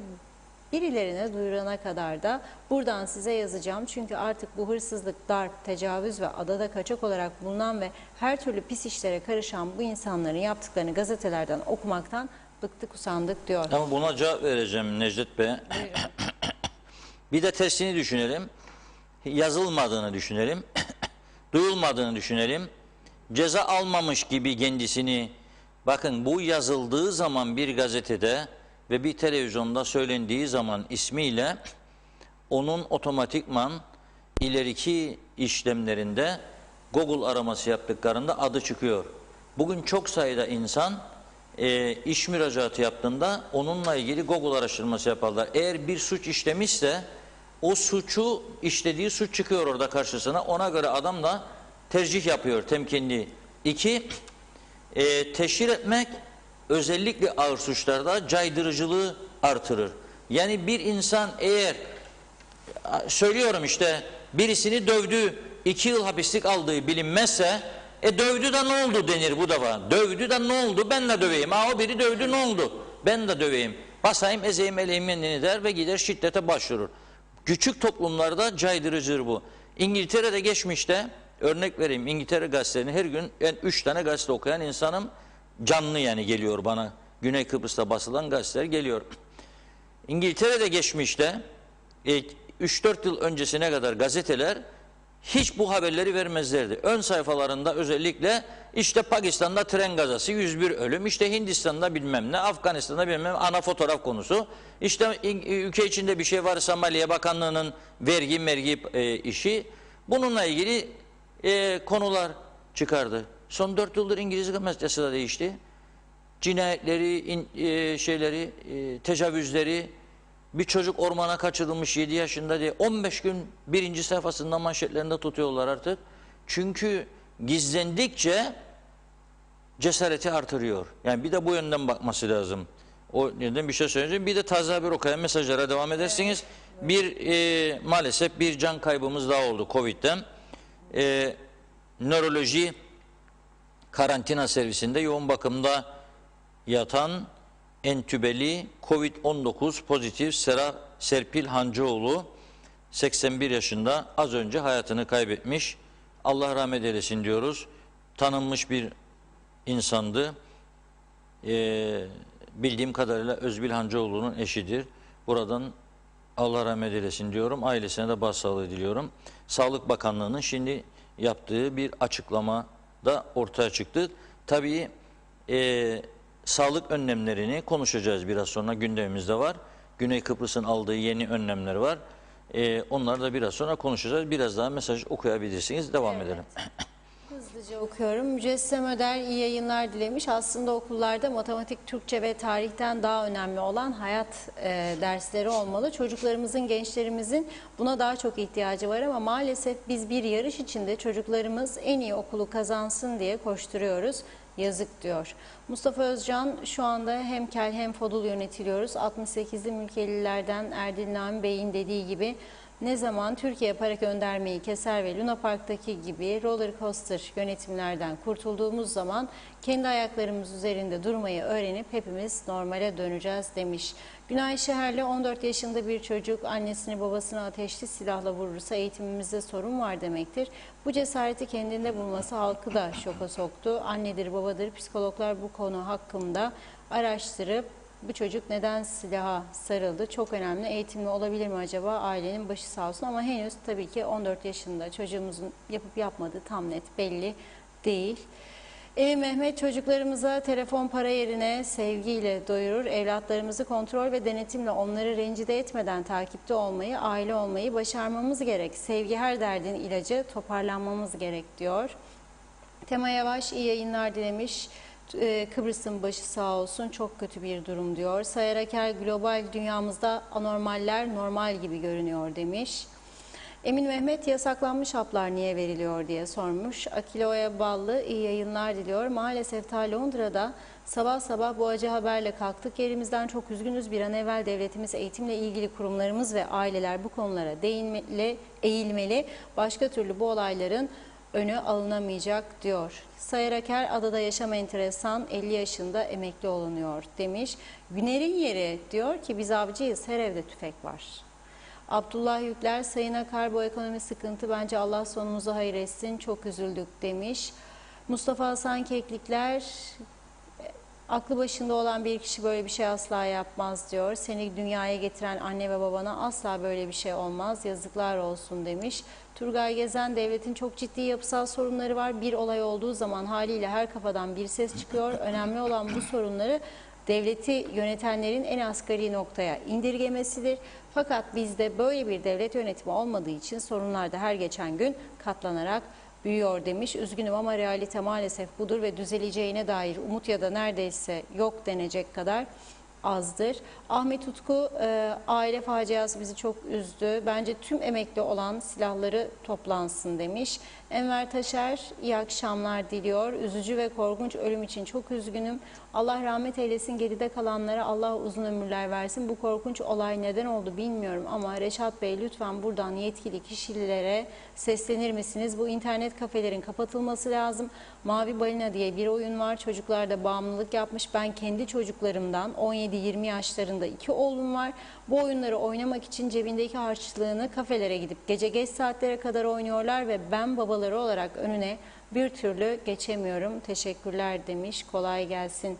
birilerine duyurana kadar da buradan size yazacağım. Çünkü artık bu hırsızlık, darp, tecavüz ve adada kaçak olarak bulunan ve her türlü pis işlere karışan bu insanların yaptıklarını gazetelerden okumaktan bıktık, usandık diyor. Ama buna cevap vereceğim Necdet Bey. Bir de tersini düşünelim. Yazılmadığını düşünelim. Duyulmadığını düşünelim. Ceza almamış gibi kendisini, bakın bu yazıldığı zaman bir gazetede ve bir televizyonda söylendiği zaman ismiyle onun otomatikman ileriki işlemlerinde Google araması yaptıklarında adı çıkıyor. Bugün çok sayıda insan iş müracaatı yaptığında onunla ilgili Google araştırması yaparlar. Eğer bir suç işlemişse o suçu işlediği suç çıkıyor orada karşısına. Ona göre adam da tercih yapıyor temkinli. 2. Teşhir etmek özellikle ağır suçlarda caydırıcılığı artırır. Yani bir insan eğer söylüyorum işte birisini dövdü, 2 yıl hapislik aldığı bilinmezse dövdü de ne oldu denir bu defa. Dövdü de ne oldu, ben de döveyim. O biri dövdü, ne oldu, ben de döveyim. Basayım ezeyim eleğim kendini der ve gider şiddete başvurur. Küçük toplumlarda caydırıcıdır bu. İngiltere'de geçmişte örnek vereyim, İngiltere gazetelerini her gün 3 tane gazete okuyan insanım. Canlı yani geliyor bana. Güney Kıbrıs'ta basılan gazeteler geliyor. İngiltere'de geçmişte 3-4 yıl öncesine kadar gazeteler hiç bu haberleri vermezlerdi. Ön sayfalarında özellikle işte Pakistan'da tren kazası 101 ölüm, işte Hindistan'da bilmem ne, Afganistan'da bilmem ne, ana fotoğraf konusu. İşte ülke içinde bir şey varsa Maliye Bakanlığı'nın vergi işi. Bununla ilgili konular çıkardı. Son 4 yıldır İngiliz gazetesi de değişti. Cinayetleri, tecavüzleri, bir çocuk ormana kaçırılmış 7 yaşında diye 15 gün birinci sayfasında manşetlerinde tutuyorlar artık. Çünkü gizlendikçe cesareti artırıyor. Yani bir de bu yönden bakması lazım. O yönden bir şey söyleyeceğim. Bir de taze haber okuyan mesajlara devam edersiniz. Maalesef bir can kaybımız daha oldu Covid'den. Nöroloji karantina servisinde yoğun bakımda yatan entübeli Covid-19 pozitif Serpil Hancıoğlu 81 yaşında az önce hayatını kaybetmiş. Allah rahmet eylesin diyoruz. Tanınmış bir insandı. Bildiğim kadarıyla Özbil Hancıoğlu'nun eşidir. Buradan Allah rahmet eylesin diyorum. Ailesine de başsağlığı diliyorum. Sağlık Bakanlığı'nın şimdi yaptığı bir açıklama da ortaya çıktı. Tabii sağlık önlemlerini konuşacağız biraz sonra, gündemimizde var. Güney Kıbrıs'ın aldığı yeni önlemler var. Onları da biraz sonra konuşacağız. Biraz daha mesaj okuyabilirsiniz. Devam Evet. edelim. Hızlıca okuyorum. Mücessem Öder iyi yayınlar dilemiş. Aslında okullarda matematik, Türkçe ve tarihten daha önemli olan hayat dersleri olmalı. Çocuklarımızın, gençlerimizin buna daha çok ihtiyacı var ama maalesef biz bir yarış içinde çocuklarımız en iyi okulu kazansın diye koşturuyoruz. Yazık diyor. Mustafa Özcan şu anda hem kel hem fodul yönetiliyoruz. 68'li mülkelilerden Erdil Nami Bey'in dediği gibi ne zaman Türkiye para göndermeyi keser ve Luna Park'taki gibi roller coaster yönetimlerden kurtulduğumuz zaman kendi ayaklarımız üzerinde durmayı öğrenip hepimiz normale döneceğiz demiş. Günay Şeherli 14 yaşında bir çocuk annesini babasını ateşli silahla vurursa eğitimimizde sorun var demektir. Bu cesareti kendinde bulması halkı da şoka soktu. Annedir babadır psikologlar bu konu hakkında araştırıp bu çocuk neden silaha sarıldı? Çok önemli. Eğitimli olabilir mi acaba? Ailenin başı sağ olsun ama henüz tabii ki 14 yaşında çocuğumuzun yapıp yapmadığı tam net belli değil. Emin Mehmet çocuklarımıza telefon para yerine sevgiyle doyurur. Evlatlarımızı kontrol ve denetimle onları rencide etmeden takipte olmayı, aile olmayı başarmamız gerek. Sevgi her derdin ilacı, toparlanmamız gerek diyor. Tema Yavaş iyi yayınlar dilemiş. Kıbrıs'ın başı sağ olsun çok kötü bir durum diyor. Sayar Aker global dünyamızda anormaller normal gibi görünüyor demiş. Emin Mehmet yasaklanmış haplar niye veriliyor diye sormuş. Akilo'ya Ballı iyi yayınlar diliyor. Maalesef ta Londra'da sabah sabah bu acı haberle kalktık. Yerimizden çok üzgünüz. Bir an evvel devletimiz, eğitimle ilgili kurumlarımız ve aileler bu konulara eğilmeli. Başka türlü bu olayların önü alınamayacak diyor. Sayar Aker adada yaşam enteresan 50 yaşında emekli olunuyor demiş. Güner'in yeri diyor ki biz avcıyız her evde tüfek var. Abdullah Yükler Sayın Akar bu ekonomi sıkıntı bence Allah sonumuzu hayır etsin çok üzüldük demiş. Mustafa Hasan Keklikler aklı başında olan bir kişi böyle bir şey asla yapmaz diyor. Seni dünyaya getiren anne ve babana asla böyle bir şey olmaz. Yazıklar olsun demiş. Turgay Gezen devletin çok ciddi yapısal sorunları var. Bir olay olduğu zaman haliyle her kafadan bir ses çıkıyor. Önemli olan bu sorunları devleti yönetenlerin en asgari noktaya indirgemesidir. Fakat bizde böyle bir devlet yönetimi olmadığı için sorunlar da her geçen gün katlanarak büyüyor demiş. Üzgünüm ama realite maalesef budur ve düzeleceğine dair umut ya da neredeyse yok denecek kadar azdır. Ahmet Utku aile faciası bizi çok üzdü. Bence tüm emekli olan silahları toplansın demiş. Enver Taşer iyi akşamlar diliyor. Üzücü ve korkunç ölüm için çok üzgünüm. Allah rahmet eylesin geride kalanlara Allah uzun ömürler versin. Bu korkunç olay neden oldu bilmiyorum ama Reşat Bey lütfen buradan yetkili kişilere seslenir misiniz? Bu internet kafelerin kapatılması lazım. Mavi Balina diye bir oyun var. Çocuklar da bağımlılık yapmış. Ben kendi çocuklarımdan 17-20 yaşlarında 2 oğlum var. Bu oyunları oynamak için cebindeki harçlığını kafelere gidip gece geç saatlere kadar oynuyorlar ve ben babaları olarak önüne bir türlü geçemiyorum. Teşekkürler demiş. Kolay gelsin.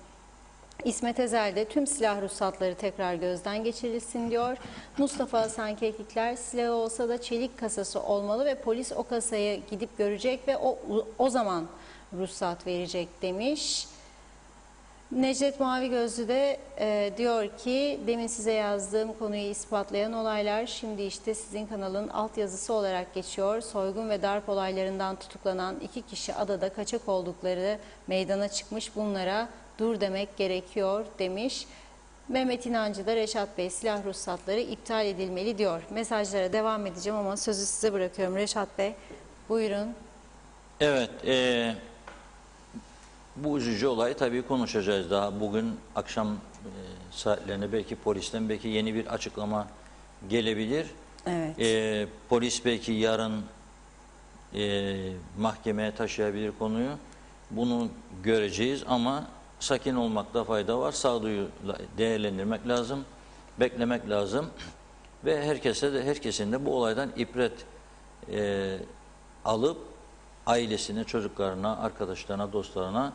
İsmet Ezel de tüm silah ruhsatları tekrar gözden geçirilsin diyor. Mustafa Hasan Keklikler silahı olsa da çelik kasası olmalı ve polis o kasayı gidip görecek ve o zaman ruhsat verecek demiş. Necdet Mavi Gözlü de diyor ki demin size yazdığım konuyu ispatlayan olaylar şimdi işte sizin kanalın altyazısı olarak geçiyor. Soygun ve darp olaylarından tutuklanan 2 kişi adada kaçak oldukları meydana çıkmış, bunlara dur demek gerekiyor demiş. Mehmet İnancı da Reşat Bey silah ruhsatları iptal edilmeli diyor. Mesajlara devam edeceğim ama sözü size bırakıyorum Reşat Bey. Buyurun. Evet, bu üzücü olayı tabii konuşacağız daha. Bugün akşam saatlerinde belki polisten belki yeni bir açıklama gelebilir. Evet. Polis belki yarın mahkemeye taşıyabilir konuyu. Bunu göreceğiz ama sakin olmakta fayda var. Sağduyu değerlendirmek lazım, beklemek lazım ve herkesin de bu olaydan ibret alıp ailesine, çocuklarına, arkadaşlarına, dostlarına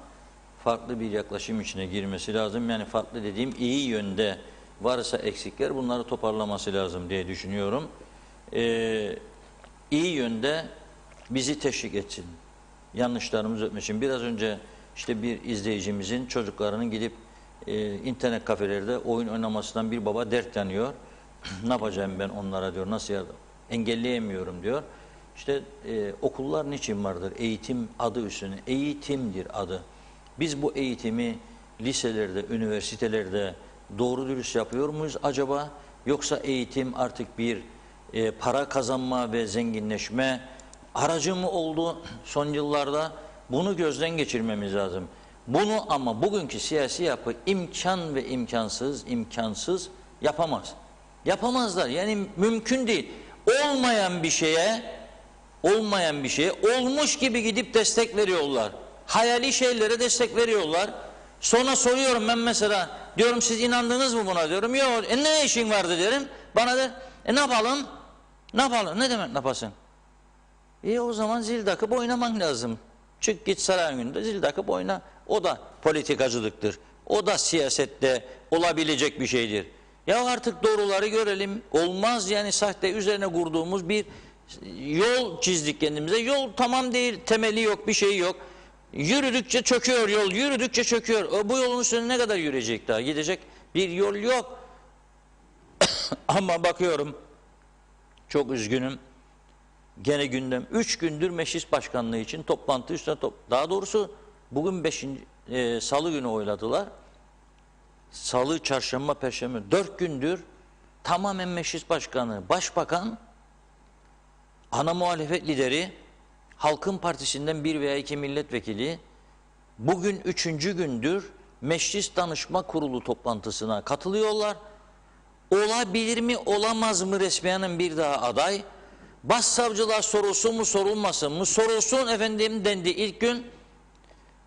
farklı bir yaklaşım içine girmesi lazım. Yani farklı dediğim iyi yönde varsa eksikler bunları toparlaması lazım diye düşünüyorum. İyi yönde bizi teşvik etsin. Yanlışlarımızı öpmesin. Biraz önce işte bir izleyicimizin çocuklarının gidip internet kafelerde oyun oynamasından bir baba dert yanıyor. Ne yapacağım ben onlara diyor, nasıl engelleyemiyorum diyor. İşte okullar niçin vardır? Eğitim adı üstüne. Eğitimdir adı. Biz bu eğitimi liselerde, üniversitelerde doğru dürüst yapıyor muyuz acaba? Yoksa eğitim artık bir para kazanma ve zenginleşme aracı mı oldu son yıllarda? Bunu gözden geçirmemiz lazım. Bunu ama bugünkü siyasi yapı imkan ve imkansız yapamaz. Yapamazlar. Yani mümkün değil. Olmayan bir şeye olmuş gibi gidip destek veriyorlar. Hayali şeylere destek veriyorlar. Sonra soruyorum ben mesela, diyorum siz inandınız mı buna diyorum. Yok. Ne işin vardı derim. Bana der ne yapalım? Ne yapalım? Ne demek ne yapasın? O zaman zil takıp oynaman lazım. Çık git sarayın önünde zil takıp oyna. O da politikacılıktır. O da siyasette olabilecek bir şeydir. Ya artık doğruları görelim. Olmaz yani sahte üzerine kurduğumuz bir yol çizdik kendimize. Yol tamam değil, temeli yok, bir şey yok. Yürüdükçe çöküyor yol, yürüdükçe çöküyor. Bu yolun üstüne ne kadar yürüyecek daha? Gidecek bir yol yok. Ama bakıyorum, çok üzgünüm. Gene gündem. 3 gündür meclis başkanlığı için toplantı üstüne daha doğrusu bugün 5. Salı günü oyladılar. Salı, çarşamba, perşembe 4 gündür tamamen meclis başkanı, başbakan, ana muhalefet lideri, Halkın Partisi'nden 1 veya 2 milletvekili bugün 3. gündür Meclis Danışma Kurulu toplantısına katılıyorlar. Olabilir mi, olamaz mı resmiyenin bir daha aday? Başsavcılığa sorulsun mu, sorulmasın mı? Sorulsun efendim dendi ilk gün.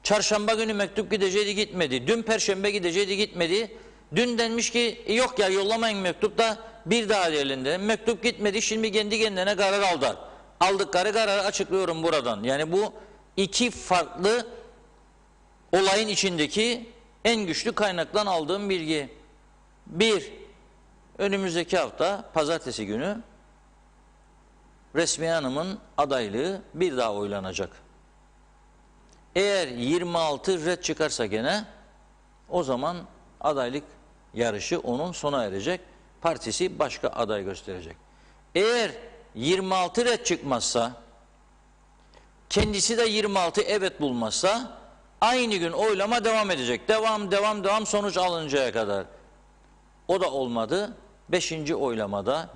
Çarşamba günü mektup gideceğiydi, gitmedi. Dün perşembe gideceğiydi, gitmedi. Dün denmiş ki yok ya yollamayın mektup da bir daha değerlendirelim. Mektup gitmedi, şimdi kendi kendine karar aldılar. Aldıkları kararı açıklıyorum buradan. Yani bu iki farklı olayın içindeki en güçlü kaynaktan aldığım bilgi. Bir, önümüzdeki hafta pazartesi günü Resmiye Hanım'ın adaylığı bir daha oylanacak. Eğer 26 red çıkarsa gene o zaman adaylık yarışı onun sona erecek. Partisi başka aday gösterecek. Eğer 26 red çıkmazsa, kendisi de 26 evet bulmazsa aynı gün oylama devam edecek. Devam sonuç alıncaya kadar. O da olmadı. 5. oylamada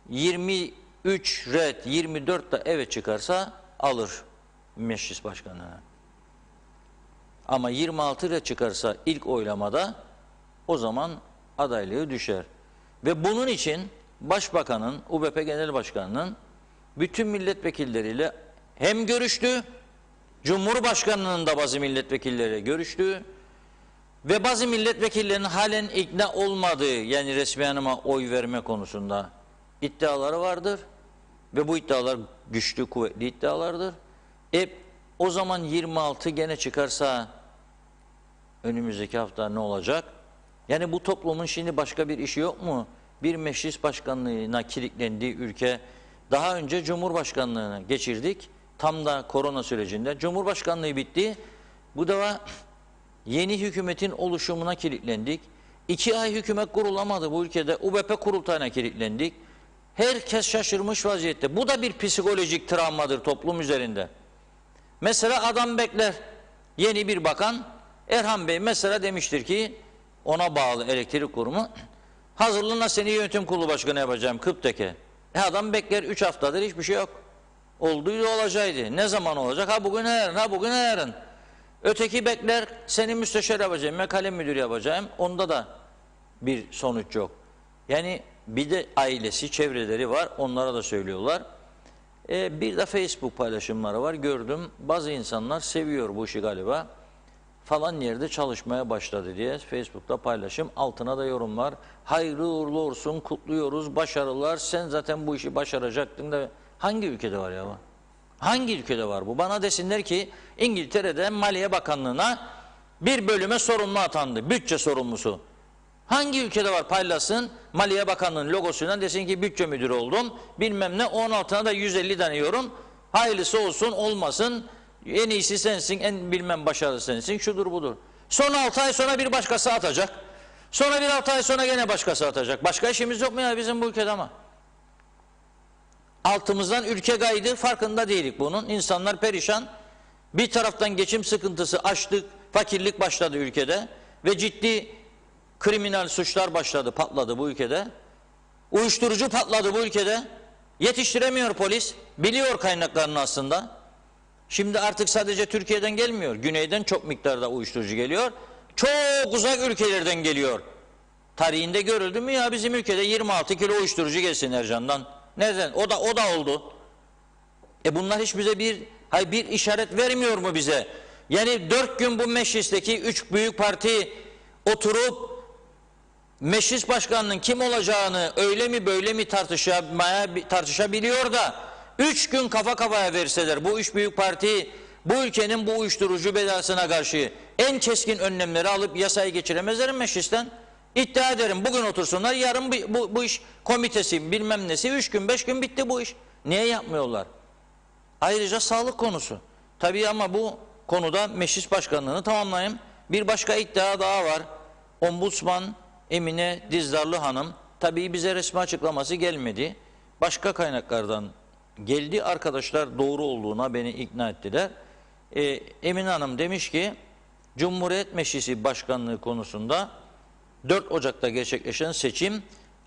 23 red, 24 da evet çıkarsa alır meclis başkanına. Ama 26 red çıkarsa ilk oylamada o zaman adaylığı düşer. Ve bunun için Başbakanın, UBP Genel Başkanı'nın bütün milletvekilleriyle hem görüştü, Cumhurbaşkanı'nın da bazı milletvekilleriyle görüştü ve bazı milletvekillerinin halen ikna olmadığı, yani Resmiye Hanım'a oy verme konusunda iddiaları vardır ve bu iddialar güçlü, kuvvetli iddialardır. O zaman 26 gene çıkarsa önümüzdeki hafta ne olacak? Yani bu toplumun şimdi başka bir işi yok mu? Bir meclis başkanlığına kilitlendiği ülke, daha önce Cumhurbaşkanlığına geçirdik. Tam da korona sürecinde. Cumhurbaşkanlığı bitti. Bu defa yeni hükümetin oluşumuna kilitlendik. 2 ay hükümet kurulamadı bu ülkede. UBP kurultayına kilitlendik. Herkes şaşırmış vaziyette. Bu da bir psikolojik travmadır toplum üzerinde. Mesela adam bekler. Yeni bir bakan Erhan Bey mesela demiştir ki ona bağlı elektrik kurumu hazırlığına seni yönetim kurulu başkanı yapacağım Kıpteke. Adam bekler 3 haftadır hiçbir şey yok. Olduydu olacaktı. Ne zaman olacak? Ha bugün yarın, ha bugün yarın. Öteki bekler seni müsteşar yapacağım ve kalem müdürü yapacağım. Onda da bir sonuç yok. Yani bir de ailesi, çevreleri var. Onlara da söylüyorlar. Bir de Facebook paylaşımları var. Gördüm. Bazı insanlar seviyor bu işi galiba. Falan yerde çalışmaya başladı diye Facebook'ta paylaşım. Altına da yorumlar. Hayırlı uğurlu olsun, kutluyoruz, başarılar. Sen zaten bu işi başaracaktın da. Hangi ülkede var ya? Hangi ülkede var bu? Bana desinler ki İngiltere'de Maliye Bakanlığı'na bir bölüme sorumlu atandı. Bütçe sorumlusu. Hangi ülkede var paylaşsın Maliye Bakanlığı'nın logosuyla desin ki bütçe müdürü oldum. Bilmem ne 10 altına da 150 tane yorum. Hayırlısı olsun olmasın. En iyisi sensin, en bilmem başarılı sensin. Şudur budur. Sonra 6 ay sonra bir başkası atacak. Sonra bir 6 ay sonra gene başkası atacak. Başka işimiz yok mu ya bizim bu ülkede ama? Altımızdan ülke kaydı, farkında değilik bunun. İnsanlar perişan. Bir taraftan geçim sıkıntısı, açlık, fakirlik başladı ülkede ve ciddi kriminal suçlar başladı, patladı bu ülkede. Uyuşturucu patladı bu ülkede. Yetiştiremiyor polis. Biliyor kaynaklarını aslında. Şimdi artık sadece Türkiye'den gelmiyor. Güneyden çok miktarda uyuşturucu geliyor. Çok uzak ülkelerden geliyor. Tarihinde görüldü mü ya bizim ülkede 26 kilo uyuşturucu gelsin Ercan'dan. Neden? O da oldu. Bunlar hiç bize bir işaret vermiyor mu bize? Yani 4 gün bu meclisteki 3 büyük parti oturup meclis başkanının kim olacağını öyle mi böyle mi tartışabiliyor da 3 gün kafa kafaya verseler bu 3 büyük parti bu ülkenin bu uyuşturucu belasına karşı en keskin önlemleri alıp yasayı geçiremezler meclisten. İddia ederim bugün otursunlar yarın bu iş komitesi bilmem nesi 3 gün 5 gün bitti bu iş. Niye yapmıyorlar? Ayrıca sağlık konusu. Tabii ama bu konuda meclis başkanlığını tamamlayayım. Bir başka iddia daha var. Ombudsman Emine Dizdarlı Hanım tabii bize resmi açıklaması gelmedi. Başka kaynaklardan geldi. Arkadaşlar doğru olduğuna beni ikna ettiler. Emine Hanım demiş ki Cumhuriyet Meclisi Başkanlığı konusunda 4 Ocak'ta gerçekleşen seçim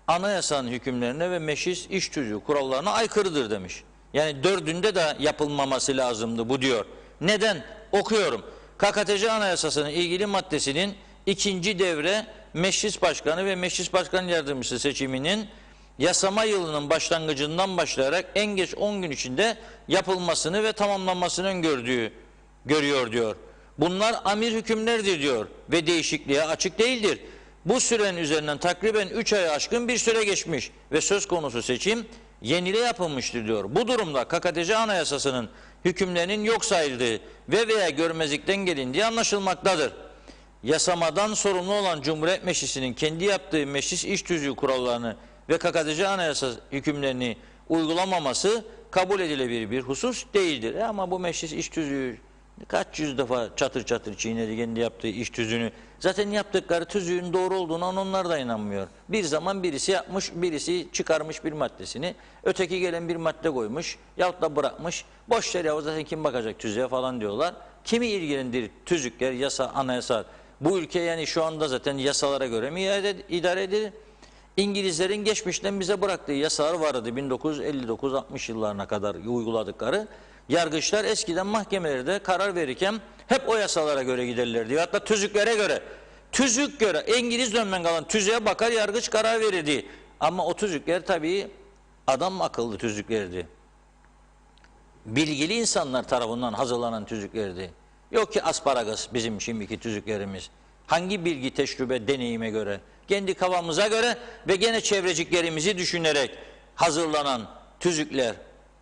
anayasanın hükümlerine ve meclis iş tüzüğü kurallarına aykırıdır demiş. Yani 4'ünde de yapılmaması lazımdı bu diyor. Neden? Okuyorum. KKTC Anayasası'nın ilgili maddesinin 2. devre meclis başkanı ve meclis başkan yardımcısı seçiminin yasama yılının başlangıcından başlayarak en geç 10 gün içinde yapılmasını ve tamamlanmasını görüyor diyor. Bunlar amir hükümlerdir diyor ve değişikliğe açık değildir. Bu sürenin üzerinden takriben 3 aya aşkın bir süre geçmiş ve söz konusu seçim yenile yapılmıştır diyor. Bu durumda KKTC Anayasası'nın hükümlerinin yok sayıldığı ve veya görmezlikten gelindiği anlaşılmaktadır. Yasamadan sorumlu olan Cumhuriyet Meclisi'nin kendi yaptığı meclis iş tüzüğü kurallarını ve KKTC Anayasası hükümlerini uygulamaması kabul edilebilir bir husus değildir. Ama bu meclis iş tüzüğü kaç yüz defa çatır çatır çiğnedi kendi yaptığı iş tüzüğünü. Zaten yaptıkları tüzüğün doğru olduğuna onlar da inanmıyor. Bir zaman birisi yapmış, birisi çıkarmış bir maddesini, öteki gelen bir madde koymuş yahut da bırakmış. Boş ver ya zaten kim bakacak tüzüğe falan diyorlar. Kimi ilgilendirir tüzükler, yasa, anayasa? Bu ülke yani şu anda zaten yasalara göre mi idare edilir? İngilizlerin geçmişten bize bıraktığı yasalar vardı 1959-60 yıllarına kadar uyguladıkları. Yargıçlar eskiden mahkemelerde karar verirken hep o yasalara göre giderlerdi. Hatta tüzüklere göre. Tüzük göre İngiliz dönemden kalan tüzüğe bakar yargıç karar verirdi. Ama o tüzükler tabii adam akıllı tüzüklerdi. Bilgili insanlar tarafından hazırlanan tüzüklerdi. Yok ki asparagas bizim şimdiki tüzüklerimiz. Hangi bilgi, tecrübe, deneyime göre, kendi kafamıza göre ve gene çevreciklerimizi düşünerek hazırlanan tüzükler.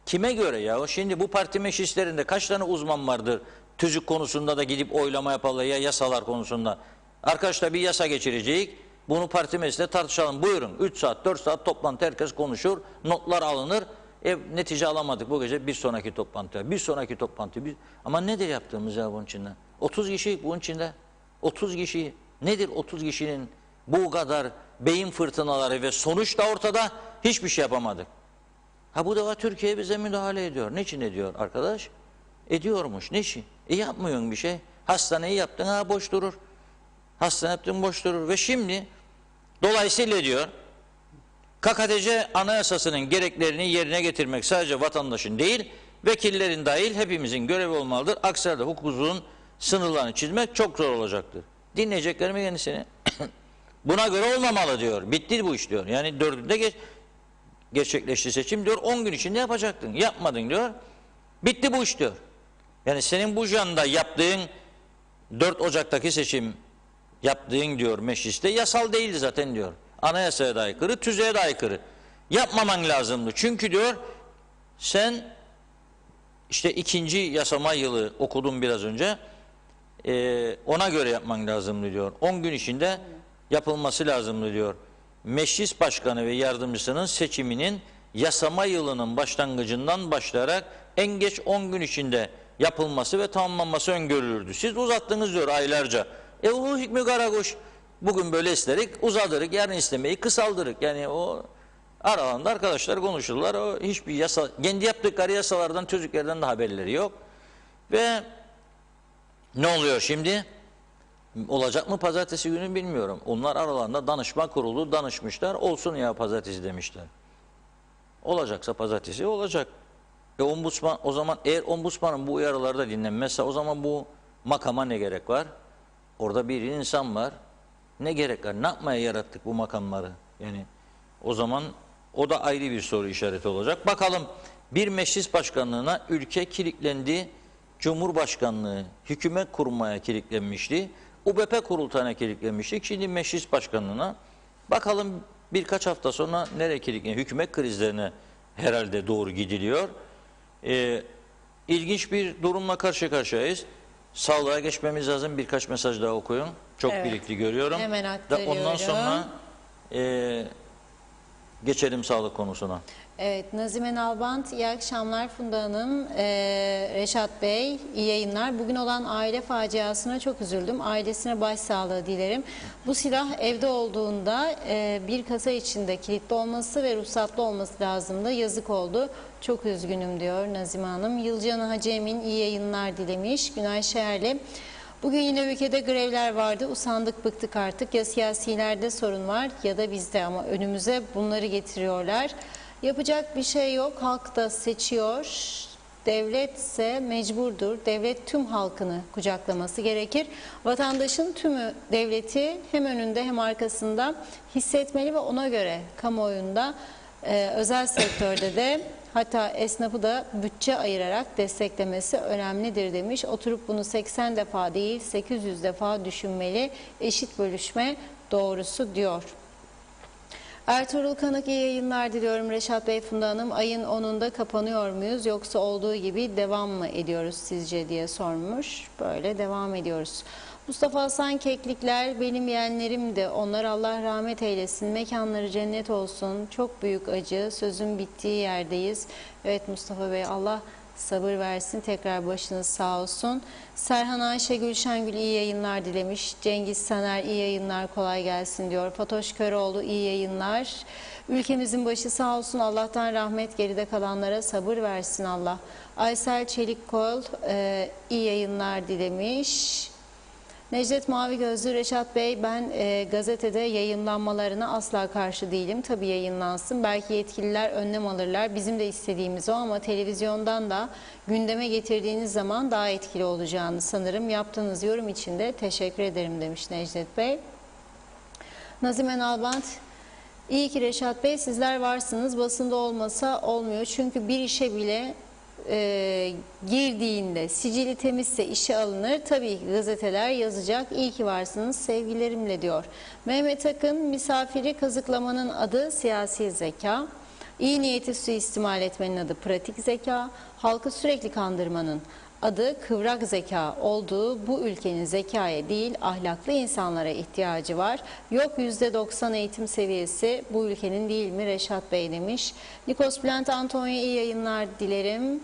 Kime göre ya? Şimdi bu parti meclislerinde kaç tane uzman vardır? Tüzük konusunda da gidip oylama yaparlar ya yasalar konusunda. Arkadaşlar bir yasa geçirecek. Bunu parti meclisinde tartışalım. Buyurun 3 saat 4 saat toplantı herkes konuşur. Notlar alınır. Netice alamadık bu gece bir sonraki toplantı. Bir sonraki toplantı. Ama nedir yaptığımız ya bunun içinde? 30 kişi bunun içinde. 30 kişi. Nedir 30 kişinin bu kadar beyin fırtınaları ve sonuç da ortada hiçbir şey yapamadık. Bu defa Türkiye bize müdahale ediyor. Niçin ediyor arkadaş? Ediyormuş. Niçin? Yapmıyorsun bir şey. Hastaneyi yaptın boş durur. Hastane yaptın boş durur. Ve şimdi dolayısıyla diyor KKTC Anayasası'nın gereklerini yerine getirmek sadece vatandaşın değil, vekillerin dahil hepimizin görevi olmalıdır. Aksi halde hukukun sınırlarını çizmek çok zor olacaktır. Dinleyecekler mi kendisini? Buna göre olmamalı diyor. Bitti bu iş diyor. Yani 4'ünde gerçekleşti seçim diyor. 10 gün içinde yapacaktın. Yapmadın diyor. Bitti bu iş diyor. Yani senin bu yanda yaptığın 4 Ocak'taki seçim yaptığın diyor mecliste yasal değildi zaten diyor. Anayasaya da aykırı, tüzüğe de aykırı. Yapmaman lazımdı. Çünkü diyor sen işte 2. yasama yılı okudum biraz önce. Ona göre yapman lazımdı diyor. 10 gün içinde yapılması lazımdı diyor. Meclis başkanı ve yardımcısının seçiminin yasama yılının başlangıcından başlayarak en geç 10 gün içinde yapılması ve tamamlanması öngörülürdü. Siz uzattınız diyor aylarca. Bu Hükmü Karakuş Bugün böyle isterik, uzadırık, yarın istemeyi kısaldırık. Yani o aralarında arkadaşlar konuşurlar. O hiçbir yasa, kendi yaptıkları yasalardan, çocuklardan da haberleri yok. Ve ne oluyor şimdi? Olacak mı pazartesi günü bilmiyorum. Onlar aralarında danışma kurulu danışmışlar. Olsun ya pazartesi demişler. Olacaksa pazartesi olacak. Ombudsman, o zaman eğer ombudsmanın bu uyarıları da dinlenmezse o zaman bu makama ne gerek var? Orada bir insan var. Ne gerek var? Ne yapmaya yarattık bu makamları? Yani o zaman o da ayrı bir soru işareti olacak. Bakalım, bir meclis başkanlığına ülke kilitlendi. Cumhurbaşkanlığı hükümet kurmaya kilitlenmişti. UBP kurultayına kilitlenmiştik. Şimdi meclis başkanlığına. Bakalım birkaç hafta sonra nereye kilitleniyor? Hükümet krizlerine herhalde doğru gidiliyor. İlginç bir durumla karşı karşıyayız. Sağlığa geçmemiz lazım. Birkaç mesaj daha okuyun. Çok Evet. birlikte görüyorum. Hemen aktarıyorum. Ondan sonra geçelim sağlık konusuna. Evet, Nazime Nalbant, iyi akşamlar. Funda Hanım, Reşat Bey, iyi yayınlar. Bugün olan aile faciasına çok üzüldüm. Ailesine başsağlığı dilerim. Bu silah evde olduğunda bir kasa içinde kilitli olması ve ruhsatlı olması lazımdı. Yazık oldu. Çok üzgünüm diyor Nazime Hanım. Yılcan Hacı Emin, iyi yayınlar dilemiş. Günay Şeherli. Bugün yine ülkede grevler vardı. Usandık, bıktık artık. Ya siyasilerde sorun var ya da bizde, ama önümüze bunları getiriyorlar. Yapacak bir şey yok. Halk da seçiyor. Devletse mecburdur. Devlet tüm halkını kucaklaması gerekir. Vatandaşın tümü devleti hem önünde hem arkasında hissetmeli ve ona göre kamuoyunda, özel sektörde de, hatta esnafı da bütçe ayırarak desteklemesi önemlidir demiş. Oturup bunu 80 defa değil 800 defa düşünmeli. Eşit bölüşme doğrusu diyor. Ertuğrul Kanık, iyi yayınlar diliyorum. Reşat Bey, Funda Hanım, ayın 10'unda kapanıyor muyuz yoksa olduğu gibi devam mı ediyoruz sizce diye sormuş. Böyle devam ediyoruz. Mustafa Hasan Keklikler, benim yeğenlerim de, onlar Allah rahmet eylesin, mekanları cennet olsun. Çok büyük acı, sözün bittiği yerdeyiz. Evet Mustafa Bey, Allah sabır versin, tekrar başınız sağ olsun. Serhan Ayşegül Şengül, iyi yayınlar dilemiş. Cengiz Saner, iyi yayınlar, kolay gelsin diyor. Fatoş Köroğlu, iyi yayınlar. Ülkemizin başı sağ olsun, Allah'tan rahmet, geride kalanlara sabır versin Allah. Aysel Çelikkol, iyi yayınlar dilemiş. Necdet Mavi Gözlü, Reşat Bey, ben gazetede yayınlanmalarına asla karşı değilim. Tabii yayınlansın. Belki yetkililer önlem alırlar. Bizim de istediğimiz o, ama televizyondan da gündeme getirdiğiniz zaman daha etkili olacağını sanırım. Yaptığınız yorum için de teşekkür ederim demiş Necdet Bey. Nazime Nalbant, iyi ki Reşat Bey sizler varsınız. Basında olmasa olmuyor. Çünkü bir işe bile girdiğinde sicili temizse işe alınır. Tabii ki gazeteler yazacak. İyi ki varsınız sevgilerimle diyor. Mehmet Akın, misafiri kazıklamanın adı siyasi zeka. İyi niyeti suistimal etmenin adı pratik zeka. Halkı sürekli kandırmanın adı kıvrak zeka olduğu bu ülkenin zekaya değil ahlaklı insanlara ihtiyacı var. Yok %90 eğitim seviyesi bu ülkenin değil mi Reşat Bey demiş. Nikos Bülent Antonio, iyi yayınlar dilerim.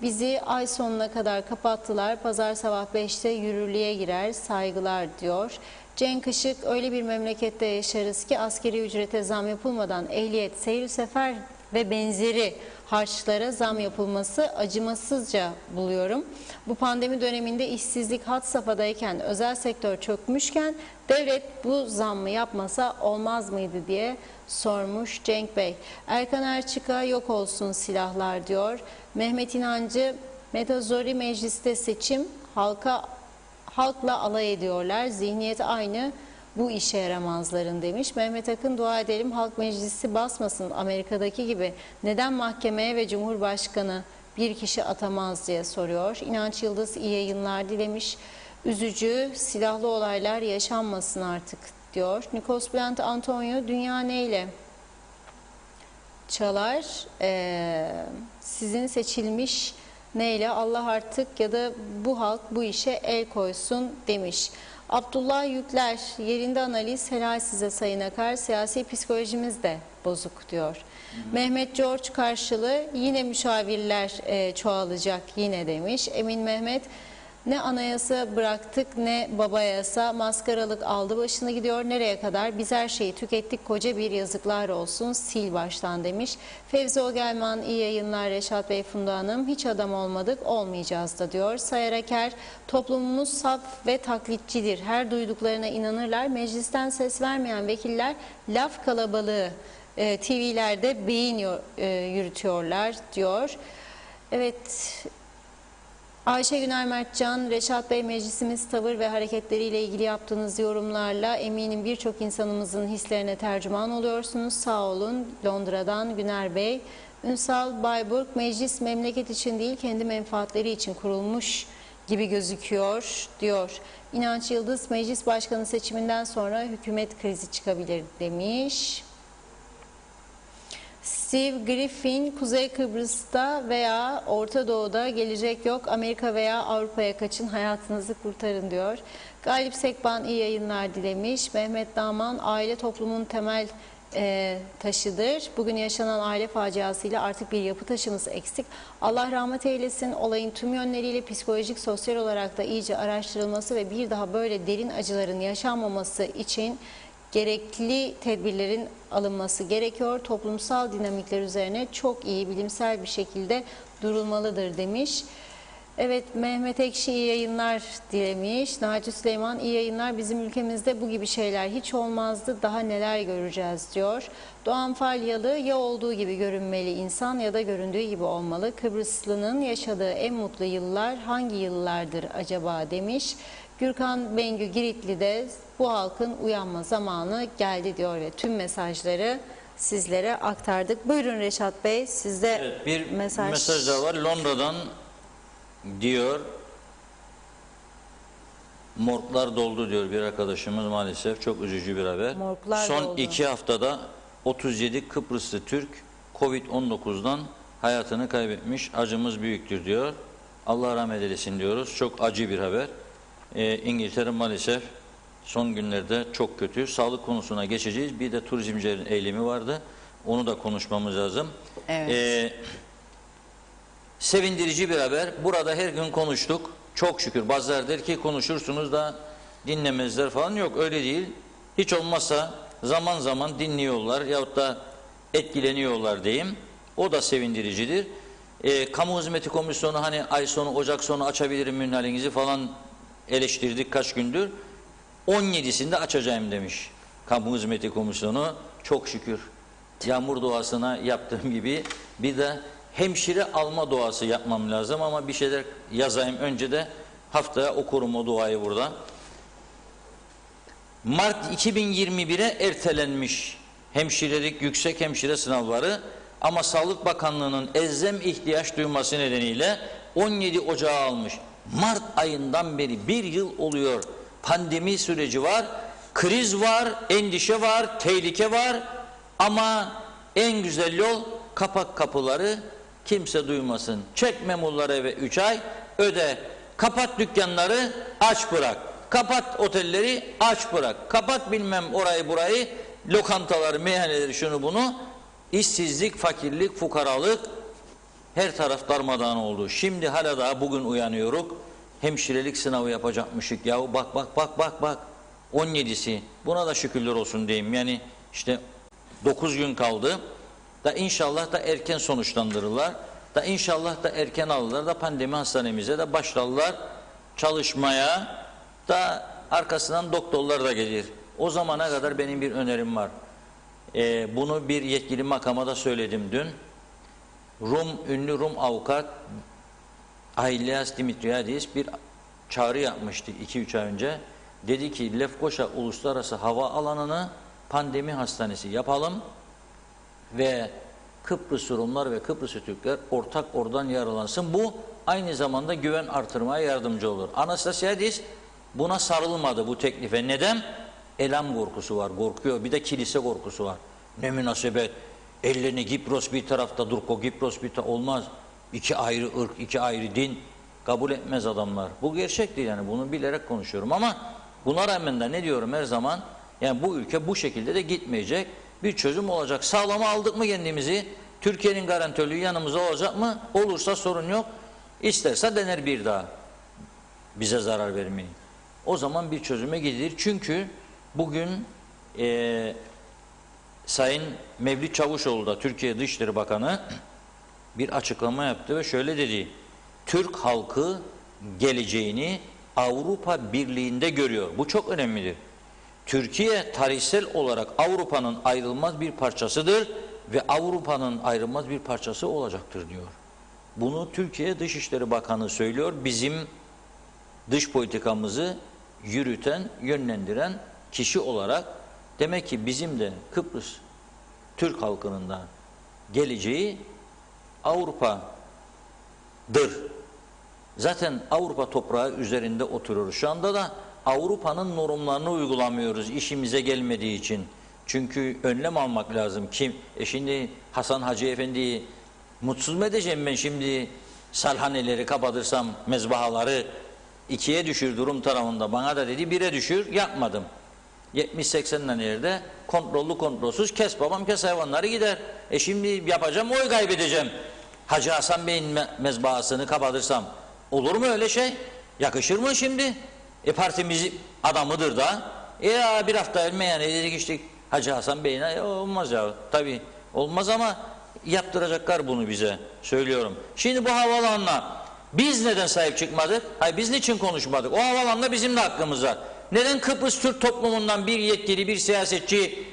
Bizi ay sonuna kadar kapattılar. Pazar sabah 5'te yürürlüğe girer. Saygılar diyor. Cenk Işık, öyle bir memlekette yaşarız ki askeri ücrete zam yapılmadan ehliyet, seyir sefer ve benzeri harçlara zam yapılması acımasızca buluyorum. Bu pandemi döneminde işsizlik had safhadayken, özel sektör çökmüşken devlet bu zammı yapmasa olmaz mıydı diye sormuş Cenk Bey. Erkan Erçika, yok olsun silahlar diyor. Mehmet İnancı, Metazori mecliste seçim, halkla alay ediyorlar. Zihniyet aynı, bu işe yaramazların demiş. Mehmet Akın, dua edelim halk meclisi basmasın Amerika'daki gibi. Neden mahkemeye ve Cumhurbaşkanı bir kişi atamaz diye soruyor. İnanç Yıldız, iyi yayınlar dilemiş. Üzücü silahlı olaylar yaşanmasın artık diyor. Nikos Bülent Antonio, dünya neyle çalar? Sizin seçilmiş neyle? Allah artık ya da bu halk bu işe el koysun demiş. Abdullah Yükler, yerinde analiz, helal size Sayın Akar, siyasi psikolojimiz de bozuk diyor. Mehmet George karşılığı, yine müşavirler çoğalacak yine demiş. Emin Mehmet, Ne anayasa bıraktık ne baba yasa, maskaralık aldı başını gidiyor. Nereye kadar? Biz her şeyi tükettik, koca bir yazıklar olsun, sil baştan demiş. Fevzi Ogelman, iyi yayınlar Reşat Bey, Funda Hanım. Hiç adam olmadık, olmayacağız da diyor. Sayar Aker, toplumumuz saf ve taklitçidir. Her duyduklarına inanırlar. Meclisten ses vermeyen vekiller laf kalabalığı TV'lerde beyin yürütüyorlar diyor. Evet. Ayşe Güner Mertcan, Reşat Bey, meclisimiz tavır ve hareketleriyle ilgili yaptığınız yorumlarla eminim birçok insanımızın hislerine tercüman oluyorsunuz. Sağ olun. Londra'dan Güner Bey. Ünsal Bayburg, meclis memleket için değil kendi menfaatleri için kurulmuş gibi gözüküyor diyor. İnanç Yıldız, meclis başkanı seçiminden sonra hükümet krizi çıkabilir demiş. Steve Griffin, Kuzey Kıbrıs'ta veya Orta Doğu'da gelecek yok. Amerika veya Avrupa'ya kaçın, hayatınızı kurtarın diyor. Galip Sekban, iyi yayınlar dilemiş. Mehmet Daman, aile toplumun temel taşıdır. Bugün yaşanan aile faciasıyla artık bir yapı taşımız eksik. Allah rahmet eylesin. Olayın tüm yönleriyle psikolojik, sosyal olarak da iyice araştırılması ve bir daha böyle derin acıların yaşanmaması için gerekli tedbirlerin alınması gerekiyor. Toplumsal dinamikler üzerine çok iyi bilimsel bir şekilde durulmalıdır demiş. Evet, Mehmet Ekşi iyi yayınlar dilemiş. Naci Süleyman, iyi yayınlar. Bizim ülkemizde bu gibi şeyler hiç olmazdı. Daha neler göreceğiz diyor. Doğan Falyalı, ya olduğu gibi görünmeli insan ya da göründüğü gibi olmalı. Kıbrıslı'nın yaşadığı en mutlu yıllar hangi yıllardır acaba demiş. Gürkan Bengü Giritli'de bu halkın uyanma zamanı geldi diyor ve tüm mesajları sizlere aktardık. Buyurun Reşat Bey, sizde Evet, bir mesaj daha var. Londra'dan diyor, morglar doldu diyor bir arkadaşımız maalesef. Çok üzücü bir haber. Morglar Son doldu. 2 haftada 37 Kıbrıslı Türk Covid-19'dan hayatını kaybetmiş. Acımız büyüktür diyor. Allah rahmet eylesin diyoruz. Çok acı bir haber. İngiltere maalesef son günlerde çok kötü. Sağlık konusuna geçeceğiz. Bir de turizmcilerin eylemi vardı. Onu da konuşmamız lazım. Evet. Sevindirici bir haber. Burada her gün konuştuk. Çok şükür. Bazıları der ki konuşursunuz da dinlemezler falan. Yok, öyle değil. Hiç olmazsa zaman zaman dinliyorlar yahut da etkileniyorlar diyeyim. O da sevindiricidir. Kamu Hizmeti Komisyonu hani ay sonu, Ocak sonu açabilirim minhalinizi falan eleştirdik kaç gündür. 17'sinde açacağım demiş Kamu Hizmeti Komisyonu. Çok şükür. Yağmur duasına yaptığım gibi bir de hemşire alma duası yapmam lazım ama bir şeyler yazayım önce de haftaya okurum o duayı burada. Mart 2021'e ertelenmiş hemşirelik yüksek hemşire sınavları ama Sağlık Bakanlığı'nın elzem ihtiyaç duyması nedeniyle 17 Ocağı almış. Mart ayından beri bir yıl oluyor. Pandemi süreci var, kriz var, endişe var, tehlike var ama en güzel yol kapak kapıları, kimse duymasın. Çek memurları eve 3 ay, öde. Kapat dükkanları, aç bırak. Kapat otelleri, aç bırak. Kapat bilmem orayı burayı, lokantaları, meyhaneleri, şunu bunu. İşsizlik, fakirlik, fukaralık, her taraf darmadağın oldu. Şimdi hala daha bugün uyanıyoruz. Hemşirelik sınavı yapacakmışık. Yahu bak. 17'si. Buna da şükürler olsun diyeyim. Yani işte 9 gün kaldı. Da inşallah da erken sonuçlandırırlar. Da inşallah da erken alırlar da pandemi hastanemize de başlarlar çalışmaya. Da arkasından doktorlar da gelir. O zamana kadar benim bir önerim var. Bunu bir yetkili makama da söyledim dün. Ünlü Rum avukat Ailias Dimitriadis bir çağrı yapmıştı 2-3 ay önce. Dedi ki Lefkoşa Uluslararası Hava Alanı'nı pandemi hastanesi yapalım ve Kıbrıs Rumlar ve Kıbrıs Türkler ortak oradan yararlansın. Bu aynı zamanda güven artırmaya yardımcı olur. Anastasiadis buna sarılmadı, bu teklife. Neden? Elam korkusu var, korkuyor. Bir de kilise korkusu var. Ne münasebet. Ellerini Kipros bir tarafta, Durko Kipros bir tarafta, olmaz. İki ayrı ırk, iki ayrı din kabul etmez adamlar. Bu gerçek değil yani, bunu bilerek konuşuyorum ama buna rağmen de ne diyorum her zaman? Yani bu ülke bu şekilde de gitmeyecek. Bir çözüm olacak. Sağlama aldık mı kendimizi? Türkiye'nin garantörlüğü yanımızda olacak mı? Olursa sorun yok. İsterse dener bir daha. bize zarar vermeyin. O zaman bir çözüme gidilir. Çünkü bugün Sayın Mevlüt Çavuşoğlu da Türkiye Dışişleri Bakanı bir açıklama yaptı ve şöyle dedi: Türk halkı geleceğini Avrupa Birliği'nde görüyor. Bu çok önemlidir. Türkiye tarihsel olarak Avrupa'nın ayrılmaz bir parçasıdır ve Avrupa'nın ayrılmaz bir parçası olacaktır diyor. Bunu Türkiye Dışişleri Bakanı söylüyor. Bizim dış politikamızı yürüten, yönlendiren kişi olarak demek ki bizim de Kıbrıs Türk halkının da geleceği Avrupa'dır. Zaten Avrupa toprağı üzerinde oturuyoruz. Şu anda da Avrupa'nın normlarını uygulamıyoruz işimize gelmediği için. Çünkü önlem almak lazım. Şimdi Hasan Hacı Efendi'yi mutsuz mu edeceğim ben şimdi? Salhaneleri kapatırsam, mezbahaları ikiye düşür durum tarafında. Bana da dedi 1'e düşür. Yapmadım. 70-80 tanelerde kontrollü kontrolsüz kes babam kes hayvanları gider. Şimdi yapacağım, oy kaybedeceğim. Hacı Hasan Bey'in mezbahasını kapatırsam olur mu öyle şey? Yakışır mı şimdi? Partimiz adamıdır da. Bir hafta meyhaneye dedik içtik Hacı Hasan Bey'ine. Olmaz ya. Tabii olmaz ama yaptıracaklar bunu bize. Söylüyorum. Şimdi bu havalanına biz neden sahip çıkmadık? Hayır, biz niçin konuşmadık? O havalanında bizim de hakkımız var. Neden Kıbrıs Türk toplumundan bir yetkili, bir siyasetçi,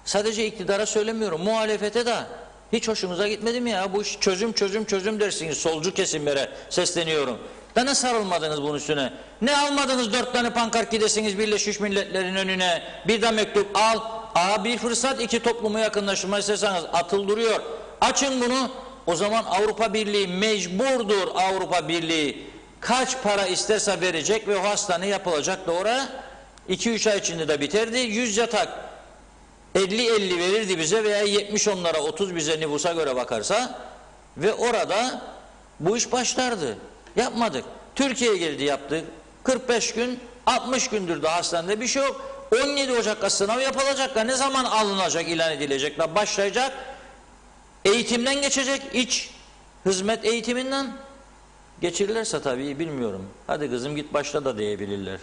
sadece iktidara söylemiyorum, muhalefete de hiç hoşunuza gitmedi mi ya? Bu iş çözüm dersiniz, solcu kesimlere sesleniyorum. Da ne sarılmadınız bunun üstüne? Ne almadınız 4 tane pankart gidesiniz Birleşmiş Milletler'in önüne, bir de mektup al. Bir fırsat iki toplumu yakınlaştırma isterseniz atıl duruyor. Açın bunu. O zaman Avrupa Birliği mecburdur, Avrupa Birliği kaç para isterse verecek ve o hastane yapılacak da oraya 2-3 ay içinde de biterdi. 100 yatak 50-50 verirdi bize veya 70 onlara 30 bize nüfusa göre bakarsa ve orada bu iş başlardı. Yapmadık. Türkiye'ye geldi yaptık. 45 gün 60 gündür de hastanede bir şey yok. 17 Ocak'ta sınav yapılacak. Ne zaman alınacak, ilan edilecek, başlayacak? Eğitimden geçecek, iç hizmet eğitiminden. Geçirirlerse tabii bilmiyorum. Hadi kızım git başla da diyebilirler.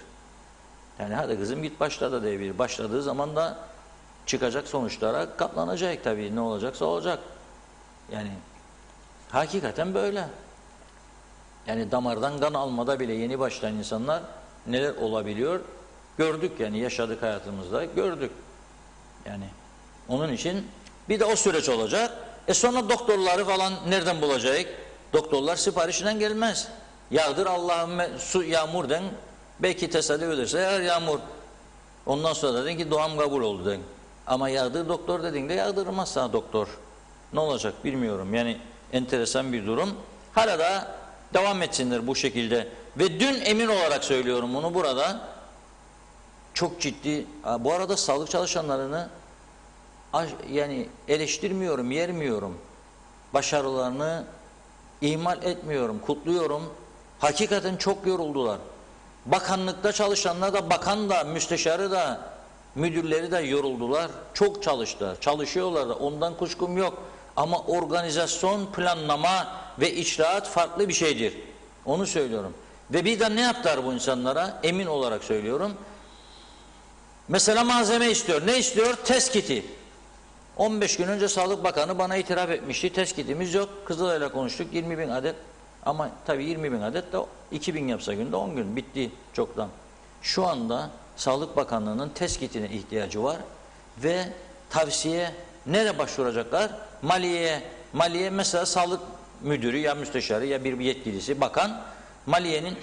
Yani hadi kızım git başla da diyebilir. Başladığı zaman da çıkacak sonuçlara katlanacak tabii. Ne olacaksa olacak. Yani hakikaten böyle. Yani damardan kan almada bile yeni başlayan insanlar neler olabiliyor gördük, yani yaşadık hayatımızda, gördük. Yani onun için bir de o süreç olacak. Sonra doktorları falan nereden bulacak? Doktorlar siparişinden gelmez. Yağdır Allah'ım su yağmur den. Belki tesadüf ederse yağar yağmur. Ondan sonra dedin ki duam kabul oldu den. Ama yağdır doktor dediğinde yağdırmaz sana doktor. Ne olacak bilmiyorum. Yani enteresan bir durum. Hala da devam etsinler bu şekilde. Ve dün emin olarak söylüyorum bunu burada. Çok ciddi. Bu arada sağlık çalışanlarını yani eleştirmiyorum, yermiyorum. Başarılarını ihmal etmiyorum, kutluyorum. Hakikaten çok yoruldular. Bakanlıkta çalışanlar da, bakan da, müsteşarı da, müdürleri de yoruldular. Çok çalıştılar, çalışıyorlar da, ondan kuşkum yok. Ama organizasyon, planlama ve icraat farklı bir şeydir. Onu söylüyorum. Ve bir de ne yaptılar bu insanlara? Emin olarak söylüyorum. Mesela malzeme istiyor. Ne istiyor? Test kiti. 15 gün önce Sağlık Bakanı bana itiraf etmişti. Test kitimiz yok. Kızılay'la konuştuk. 20.000 adet. Ama tabii 20.000 adet de 2.000 yapsa günde 10 gün. Bitti çoktan. Şu anda Sağlık Bakanlığı'nın test kitine ihtiyacı var. Ve tavsiye nereye başvuracaklar? Maliye mesela sağlık müdürü ya müsteşarı ya bir yetkilisi bakan Maliye'nin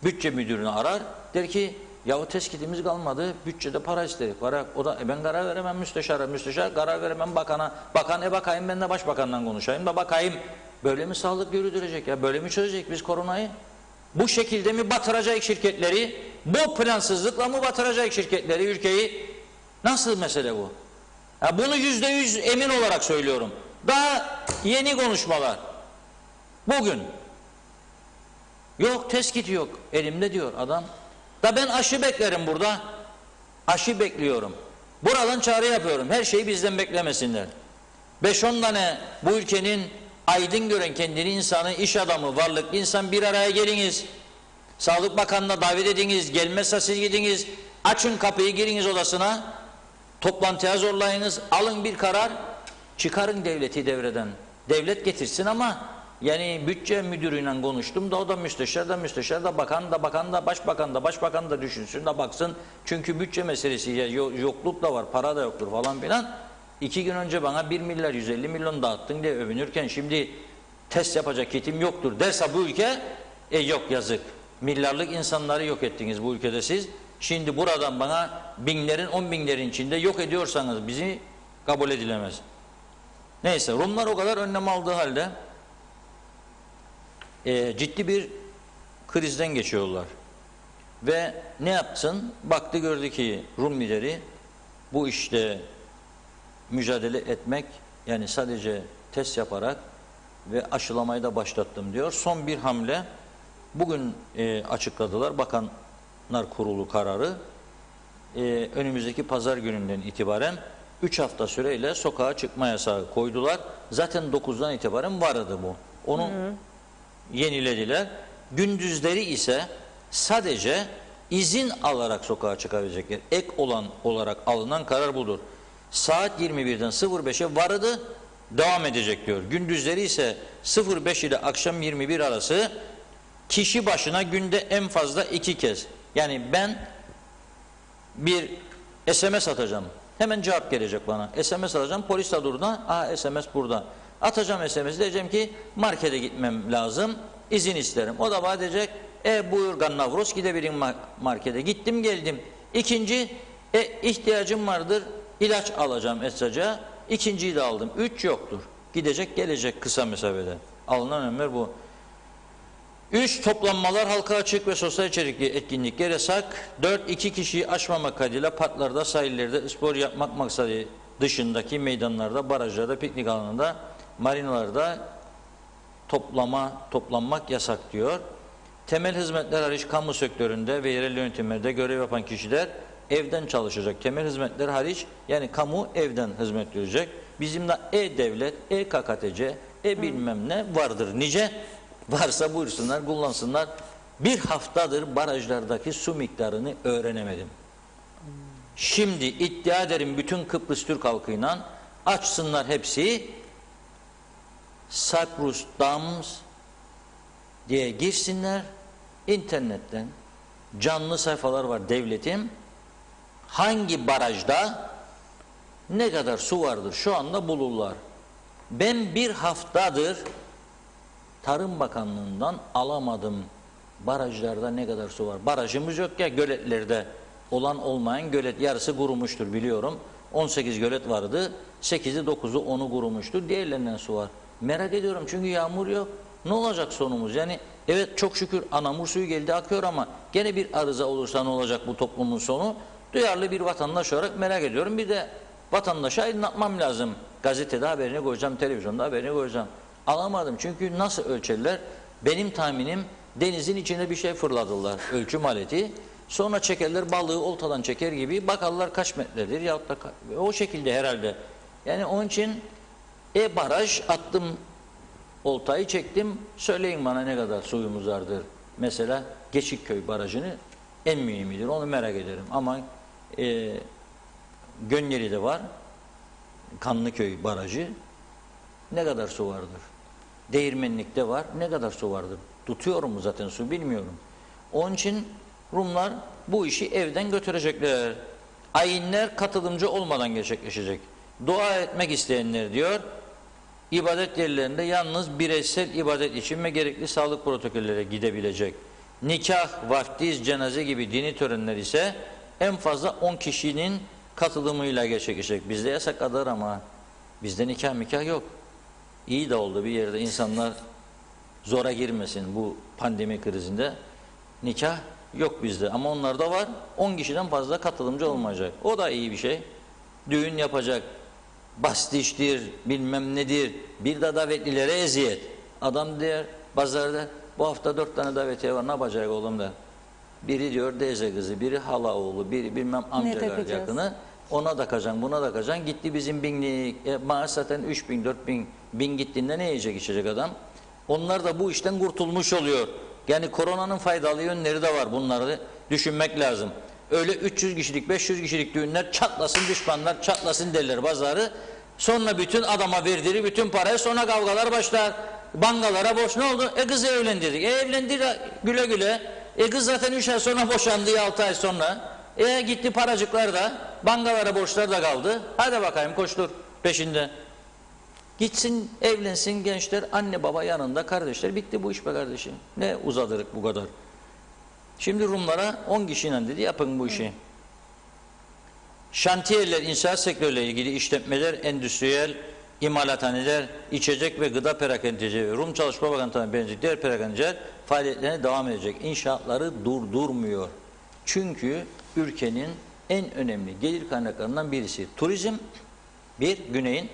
bütçe müdürünü arar. Der ki ya o test kitimiz kalmadı, bütçede para istedik. O da ben karar veremem müsteşar karar veremem bakana. Bakan bakayım ben de başbakandan konuşayım da bakayım. Böyle mi sağlık yürütülecek ya? Böyle mi çözecek biz koronayı? Bu şekilde mi batıracak şirketleri? Bu plansızlıkla mı batıracak şirketleri, ülkeyi? Nasıl mesele bu? Ya bunu %100 emin olarak söylüyorum. Daha yeni konuşmalar. Bugün. Yok test kiti yok. Elimde diyor adam. Da ben aşı beklerim burada. Aşı bekliyorum. Buradan çağrı yapıyorum. Her şeyi bizden beklemesinler. 5-10 tane bu ülkenin aydın gören kendini insanı, iş adamı, varlıklı insan bir araya geliniz. Sağlık Bakanı'na davet ediniz, gelmezse siz gidiniz, açın kapıyı, giriniz odasına, toplantıya zorlayınız, alın bir karar, çıkarın devleti devreden. Devlet getirsin ama yani bütçe müdürüyle konuştum da o da müsteşar da bakan da başbakan da düşünsün de baksın. Çünkü bütçe meselesi ya yokluk da var, para da yoktur falan filan. 2 gün önce bana 1 milyar 150 milyon dağıttın diye övünürken şimdi test yapacak kitim yoktur derse bu ülke yok yazık. Milyarlık insanları yok ettiniz bu ülkede siz. Şimdi buradan bana binlerin 10 binlerin içinde yok ediyorsanız bizi kabul edilemez. Neyse Rumlar o kadar önlem aldığı halde ciddi bir krizden geçiyorlar. Ve ne yapsın? Baktı gördü ki Rum lideri bu işte mücadele etmek yani sadece test yaparak ve aşılamayı da başlattım diyor. Son bir hamle bugün açıkladılar Bakanlar Kurulu kararı. Önümüzdeki pazar gününden itibaren 3 hafta süreyle sokağa çıkma yasağı koydular. Zaten 9'dan itibaren vardı bu. Onu yenilediler. Gündüzleri ise sadece izin alarak sokağa çıkabilecekler. Ek olan olarak alınan karar budur. Saat 21'den 05'e vardı devam edecek diyor. Gündüzleri ise 05 ile akşam 21 arası kişi başına günde en fazla 2 kez. Yani ben bir SMS atacağım. Hemen cevap gelecek bana. SMS atacağım. Polis de durda. SMS burada. Atacağım SMS'i diyeceğim ki markete gitmem lazım. İzin isterim. O da bana diyecek buyur Gannavros gidebilirim markete. Gittim geldim. İkinci ihtiyacım vardır. İlaç alacağım Esra'ca. İkinciyi de aldım. 3 yoktur. Gidecek gelecek kısa mesafede. Alınan önlemler bu. 3 toplanmalar halka açık ve sosyal içerikli etkinlikler yasak. 4 2 kişiyi aşmamak kaydıyla parklarda, sahillerde spor yapmak maksadı dışındaki meydanlarda, barajlarda, piknik alanında, marinalarda toplanmak yasak diyor. Temel hizmetler hariç kamu sektöründe ve yerel yönetimlerde görev yapan kişiler evden çalışacak. Temel hizmetler hariç yani kamu evden hizmet verecek. Bizim de e-devlet, e-KKTC, bilmem ne vardır. Nice varsa buyursunlar, kullansınlar. Bir haftadır barajlardaki su miktarını öğrenemedim. Şimdi iddia ederim bütün Kıbrıs Türk halkıyla açsınlar hepsi Cyprus Dams diye girsinler internetten canlı sayfalar var devletin hangi barajda ne kadar su vardır şu anda bulurlar. Ben bir haftadır Tarım Bakanlığı'ndan alamadım barajlarda ne kadar su var. Barajımız yok ya göletlerde olan olmayan gölet yarısı kurumuştur biliyorum. 18 gölet vardı. 8'i 9'u 10'u kurumuştur. Diğerlerinden su var. Merak ediyorum çünkü yağmur yok. Ne olacak sonumuz? Yani evet çok şükür Anamur suyu geldi akıyor ama gene bir arıza olursa ne olacak bu toplumun sonu? Duyarlı bir vatandaş olarak merak ediyorum. Bir de vatandaşa aydınlatmam lazım. Gazetede haberini koyacağım, televizyonda haberini koyacağım. Alamadım çünkü nasıl ölçerler? Benim tahminim denizin içine bir şey fırladılar. Ölçüm aleti. Sonra çekerler balığı oltadan çeker gibi bakarlar kaç metredir yahut da o şekilde herhalde. Yani onun için baraj attım oltayı çektim söyleyin bana ne kadar suyumuz vardır. Mesela Geçikköy barajını en mühimidir onu merak ederim ama Gönyeli'de var Kanlıköy barajı ne kadar su vardır? Değirmenlik'te var ne kadar su vardır? Tutuyorum mu zaten su bilmiyorum. Onun için Rumlar bu işi evden götürecekler. Ayinler katılımcı olmadan gerçekleşecek. Dua etmek isteyenler diyor, ibadet yerlerinde yalnız bireysel ibadet için ve gerekli sağlık protokollere gidebilecek. Nikah, vaftiz, cenaze gibi dini törenler ise en fazla 10 kişinin katılımıyla gerçekleşecek. Bizde yasakladılar ama bizde nikah yok. İyi de oldu bir yerde insanlar zora girmesin bu pandemi krizinde. Nikah yok bizde ama onlarda var. 10 kişiden fazla katılımcı olmayacak. O da iyi bir şey. Düğün yapacak. Bastiştir, bilmem nedir. Bir de davetlilere eziyet. Adam diyor pazarda bu hafta 4 tane davetiye var ne yapacak oğlum da. Biri diyor teyze kızı, biri hala oğlu, biri bilmem amcalar yakını. Ona da kacan, buna da kacan. Gitti bizim binlik. Maaş zaten 3.000, 4.000 bin gittiğinde ne yiyecek içecek adam? Onlar da bu işten kurtulmuş oluyor. Yani koronanın faydalı yönleri de var, bunları düşünmek lazım. Öyle 300 kişilik 500 kişilik düğünler çatlasın, düşmanlar çatlasın derler pazarı. Sonra bütün adama verdiği bütün parayı, sonra kavgalar başlar. Bankalara borç, ne oldu? Kızı evlendirdik. Evlendi güle güle. Kız zaten 3 ay sonra boşandı ya 6 ay sonra. Gitti paracıklar da, bankalara borçlar da kaldı. Hadi bakayım koştur peşinde. Gitsin evlensin gençler, anne baba yanında, kardeşler, bitti bu iş be kardeşim. Ne uzadırık bu kadar. Şimdi Rumlara 10 kişiyle dedi yapın bu işi. Şantiyeler, inşaat sektörüyle ilgili işletmeler, endüstriyel, imalathaneler, içecek ve gıda perakendecileri, Rum Çalışma Bakanlığı'na benzer diğer perakendeciler faaliyetlerine devam edecek. İnşaatları durdurmuyor. Çünkü ülkenin en önemli gelir kaynaklarından birisi turizm, bir, güneyin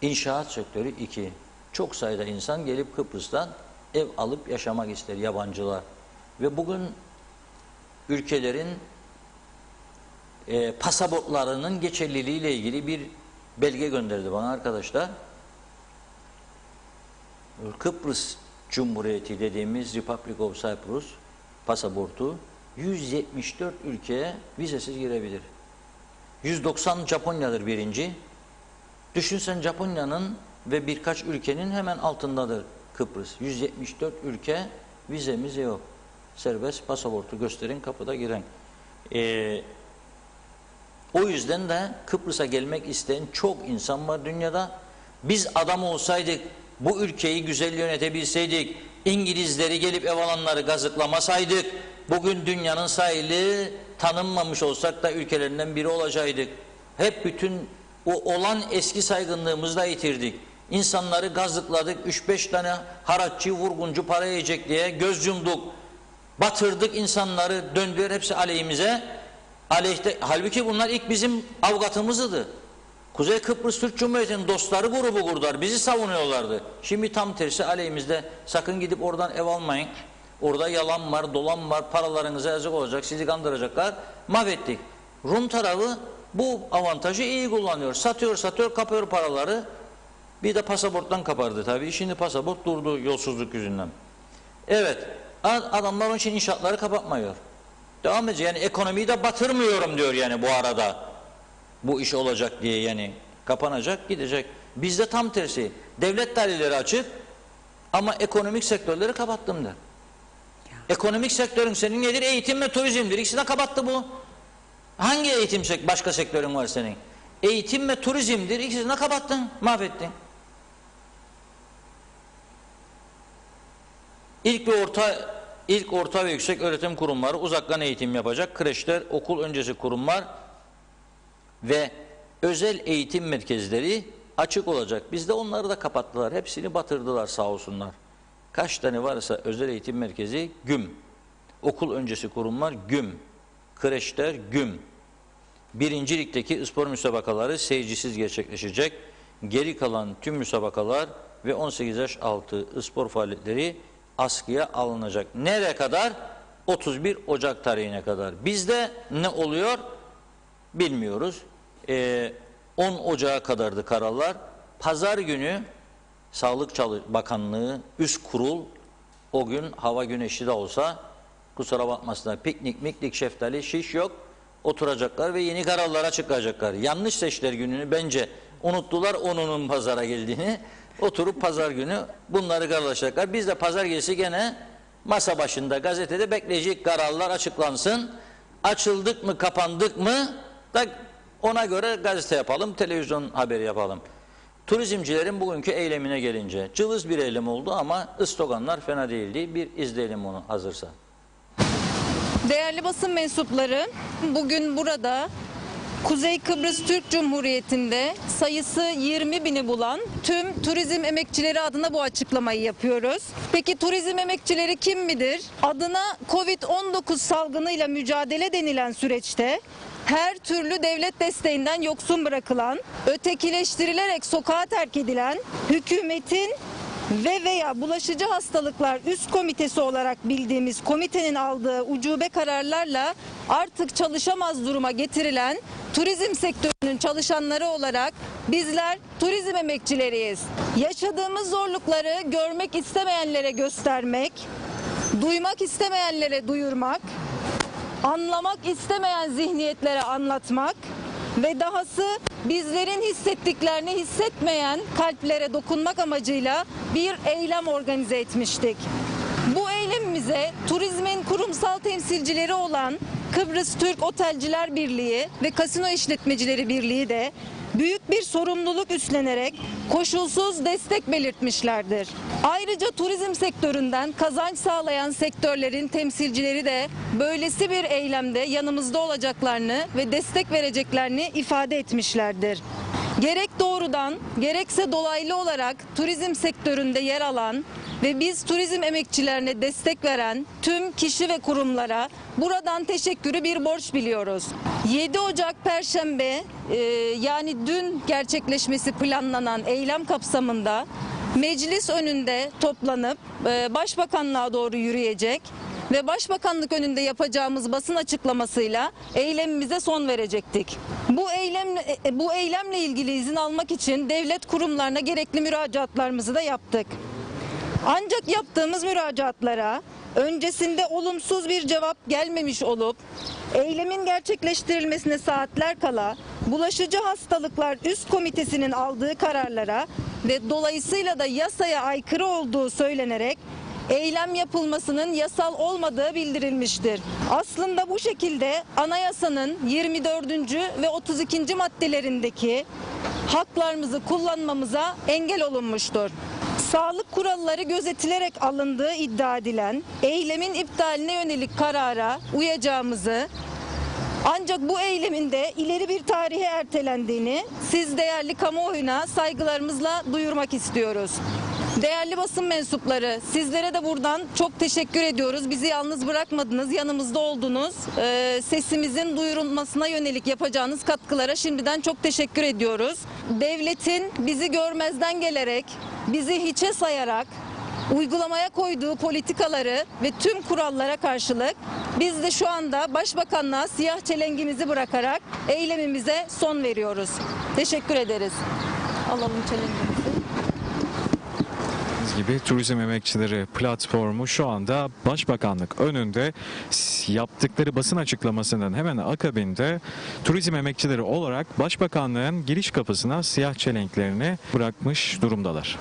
inşaat sektörü, iki. Çok sayıda insan gelip Kıbrıs'tan ev alıp yaşamak ister, yabancılar. Ve bugün ülkelerin pasaportlarının geçerliliğiyle ilgili bir belge gönderdi bana arkadaşlar. Kıbrıs Cumhuriyeti dediğimiz Republic of Cyprus pasaportu 174 ülkeye vizesiz girebilir. 190 Japonya'dır birinci. Düşünsen Japonya'nın ve birkaç ülkenin hemen altındadır Kıbrıs. 174 ülke vizemiz yok. Serbest pasaportu gösterin, kapıda giren. O yüzden de Kıbrıs'a gelmek isteyen çok insan var dünyada. Biz adam olsaydık, bu ülkeyi güzel yönetebilseydik, İngilizleri gelip ev alanları gazıklamasaydık, bugün dünyanın sahili tanınmamış olsak da ülkelerinden biri olacaktık. Hep bütün o olan eski saygınlığımızı da yitirdik. İnsanları gazıkladık, 3-5 tane haratçı, vurguncu para yiyecek diye göz yumduk. Batırdık insanları, döndüler hepsi aleyhimize. Halbuki bunlar ilk bizim avukatımızdı. Kuzey Kıbrıs Türk Cumhuriyeti'nin dostları grubu kurdular. Bizi savunuyorlardı. Şimdi tam tersi aleyhimizde. Sakın gidip oradan ev almayın. Orada yalan var, dolan var, paralarınıza yazık olacak, sizi kandıracaklar. Mahvettik. Rum tarafı bu avantajı iyi kullanıyor. Satıyor, kapıyor paraları. Bir de pasaporttan kapardı tabii. Şimdi pasaport durdu yolsuzluk yüzünden. Evet. Adamlar onun için inşaatları kapatmıyor. Devam edecek. Yani ekonomiyi de batırmıyorum diyor yani bu arada. Bu iş olacak diye yani kapanacak, gidecek. Bizde tam tersi. Devlet daireleri açık ama ekonomik sektörleri kapattım der. Ekonomik sektörün senin nedir? Eğitim ve turizmdir. İkisini de kapattı bu. Hangi eğitim başka sektörün var senin? Eğitim ve turizmdir. İkisini de kapattın, mahvettin. İlk orta ve yüksek öğretim kurumları uzaktan eğitim yapacak. Kreşler, okul öncesi kurumlar ve özel eğitim merkezleri açık olacak. Bizde onları da kapattılar. Hepsini batırdılar sağ olsunlar. Kaç tane varsa özel eğitim merkezi güm. Okul öncesi kurumlar güm. Kreşler güm. Birincilikteki spor müsabakaları seyircisiz gerçekleşecek. Geri kalan tüm müsabakalar ve 18 yaş altı spor faaliyetleri askıya alınacak. Nereye kadar? 31 Ocak tarihine kadar. Bizde ne oluyor? Bilmiyoruz. 10 Ocak'a kadardı kararlar. Pazar günü Sağlık Bakanlığı üst kurul o gün hava güneşli de olsa kusura bakmasınlar piknik, şeftali, şiş yok. Oturacaklar ve yeni kararlara çıkacaklar. Yanlış seçtiler gününü bence. Unuttular onunun pazara geldiğini. Oturup pazar günü bunları kararlaşacaklar. Biz de pazar gecesi gene masa başında gazetede bekleyecek kararlar açıklansın. Açıldık mı kapandık mı da ona göre gazete yapalım, televizyon haberi yapalım. Turizmcilerin bugünkü eylemine gelince cılız bir eylem oldu ama sloganlar fena değildi. Bir izleyelim onu hazırsa. Değerli basın mensupları, bugün burada Kuzey Kıbrıs Türk Cumhuriyeti'nde sayısı 20.000'i bulan tüm turizm emekçileri adına bu açıklamayı yapıyoruz. Peki turizm emekçileri kim midir? Adına Covid-19 salgınıyla mücadele denilen süreçte her türlü devlet desteğinden yoksun bırakılan, ötekileştirilerek sokağa terk edilen, hükümetin veya bulaşıcı hastalıklar üst komitesi olarak bildiğimiz komitenin aldığı ucube kararlarla artık çalışamaz duruma getirilen turizm sektörünün çalışanları olarak bizler turizm emekçileriyiz. Yaşadığımız zorlukları görmek istemeyenlere göstermek, duymak istemeyenlere duyurmak, anlamak istemeyen zihniyetlere anlatmak ve dahası bizlerin hissettiklerini hissetmeyen kalplere dokunmak amacıyla bir eylem organize etmiştik. Bu eylemimize turizmin kurumsal temsilcileri olan Kıbrıs Türk Otelciler Birliği ve Kasino İşletmecileri Birliği de büyük bir sorumluluk üstlenerek koşulsuz destek belirtmişlerdir. Ayrıca turizm sektöründen kazanç sağlayan sektörlerin temsilcileri de böylesi bir eylemde yanımızda olacaklarını ve destek vereceklerini ifade etmişlerdir. Gerek doğrudan gerekse dolaylı olarak turizm sektöründe yer alan ve biz turizm emekçilerine destek veren tüm kişi ve kurumlara buradan teşekkürü bir borç biliyoruz. 7 Ocak Perşembe yani dün gerçekleşmesi planlanan eylem kapsamında meclis önünde toplanıp Başbakanlığa doğru yürüyecek ve Başbakanlık önünde yapacağımız basın açıklamasıyla eylemimize son verecektik. Bu eylemle ilgili izin almak için devlet kurumlarına gerekli müracaatlarımızı da yaptık. Ancak yaptığımız müracaatlara öncesinde olumsuz bir cevap gelmemiş olup eylemin gerçekleştirilmesine saatler kala Bulaşıcı Hastalıklar Üst Komitesi'nin aldığı kararlara ve dolayısıyla da yasaya aykırı olduğu söylenerek eylem yapılmasının yasal olmadığı bildirilmiştir. Aslında bu şekilde anayasanın 24. ve 32. maddelerindeki haklarımızı kullanmamıza engel olunmuştur. Sağlık kuralları gözetilerek alındığı iddia edilen eylemin iptaline yönelik karara uyacağımızı, ancak bu eylemin de ileri bir tarihe ertelendiğini siz değerli kamuoyuna saygılarımızla duyurmak istiyoruz. Değerli basın mensupları, sizlere de buradan çok teşekkür ediyoruz. Bizi yalnız bırakmadınız, yanımızda oldunuz. Sesimizin duyurulmasına yönelik yapacağınız katkılara şimdiden çok teşekkür ediyoruz. Devletin bizi görmezden gelerek, bizi hiçe sayarak uygulamaya koyduğu politikaları ve tüm kurallara karşılık biz de şu anda Başbakanlığa siyah çelengimizi bırakarak eylemimize son veriyoruz. Teşekkür ederiz. Alalım çelengimizi. Gibi Turizm Emekçileri platformu şu anda Başbakanlık önünde yaptıkları basın açıklamasının hemen akabinde turizm emekçileri olarak Başbakanlığın giriş kapısına siyah çelenklerini bırakmış durumdalar.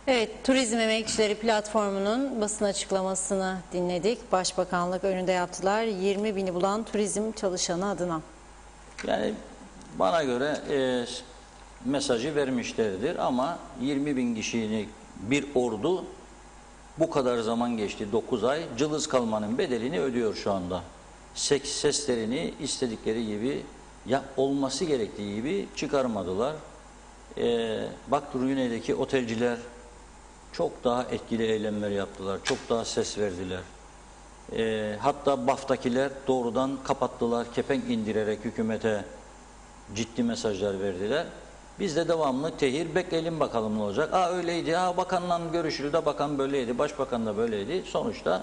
Evet, Turizm Emekçileri Platformu'nun basın açıklamasını dinledik. Başbakanlık önünde yaptılar. 20 bini bulan turizm çalışanı adına. Yani bana göre mesajı vermişlerdir ama 20 bin kişilik bir ordu bu kadar zaman geçti, 9 ay cılız kalmanın bedelini ödüyor şu anda. Seslerini istedikleri gibi olması gerektiği gibi çıkarmadılar. Bak Rüyne'deki otelciler çok daha etkili eylemler yaptılar, çok daha ses verdiler. Hatta BAF'takiler doğrudan kapattılar, kepenk indirerek hükümete ciddi mesajlar verdiler. Biz de devamlı tehir, bekleyelim bakalım ne olacak. Öyleydi, bakanla görüşüldü, bakan böyleydi, başbakan da böyleydi. Sonuçta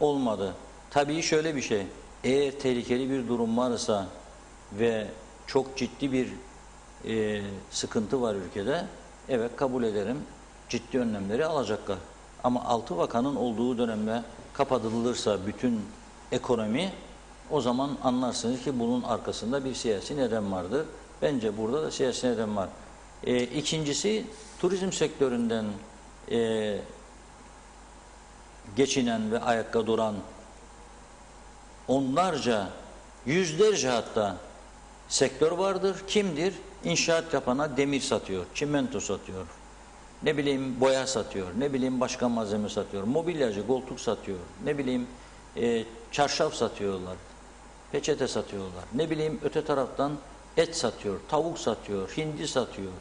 olmadı. Tabii şöyle bir şey, eğer tehlikeli bir durum varsa ve çok ciddi bir sıkıntı var ülkede, evet kabul ederim, ciddi önlemleri alacaklar. Ama 6 bakanın olduğu dönemde kapatılırsa bütün ekonomi, o zaman anlarsınız ki bunun arkasında bir siyasi neden vardır. Bence burada da siyasi neden var. İkincisi, turizm sektöründen geçinen ve ayakta duran onlarca, yüzlerce hatta sektör vardır. Kimdir? İnşaat yapana demir satıyor, çimento satıyor, ne bileyim boya satıyor, ne bileyim başka malzeme satıyor, mobilyacı koltuk satıyor, ne bileyim çarşaf satıyorlar, peçete satıyorlar, ne bileyim öte taraftan et satıyor, tavuk satıyor, hindi satıyor,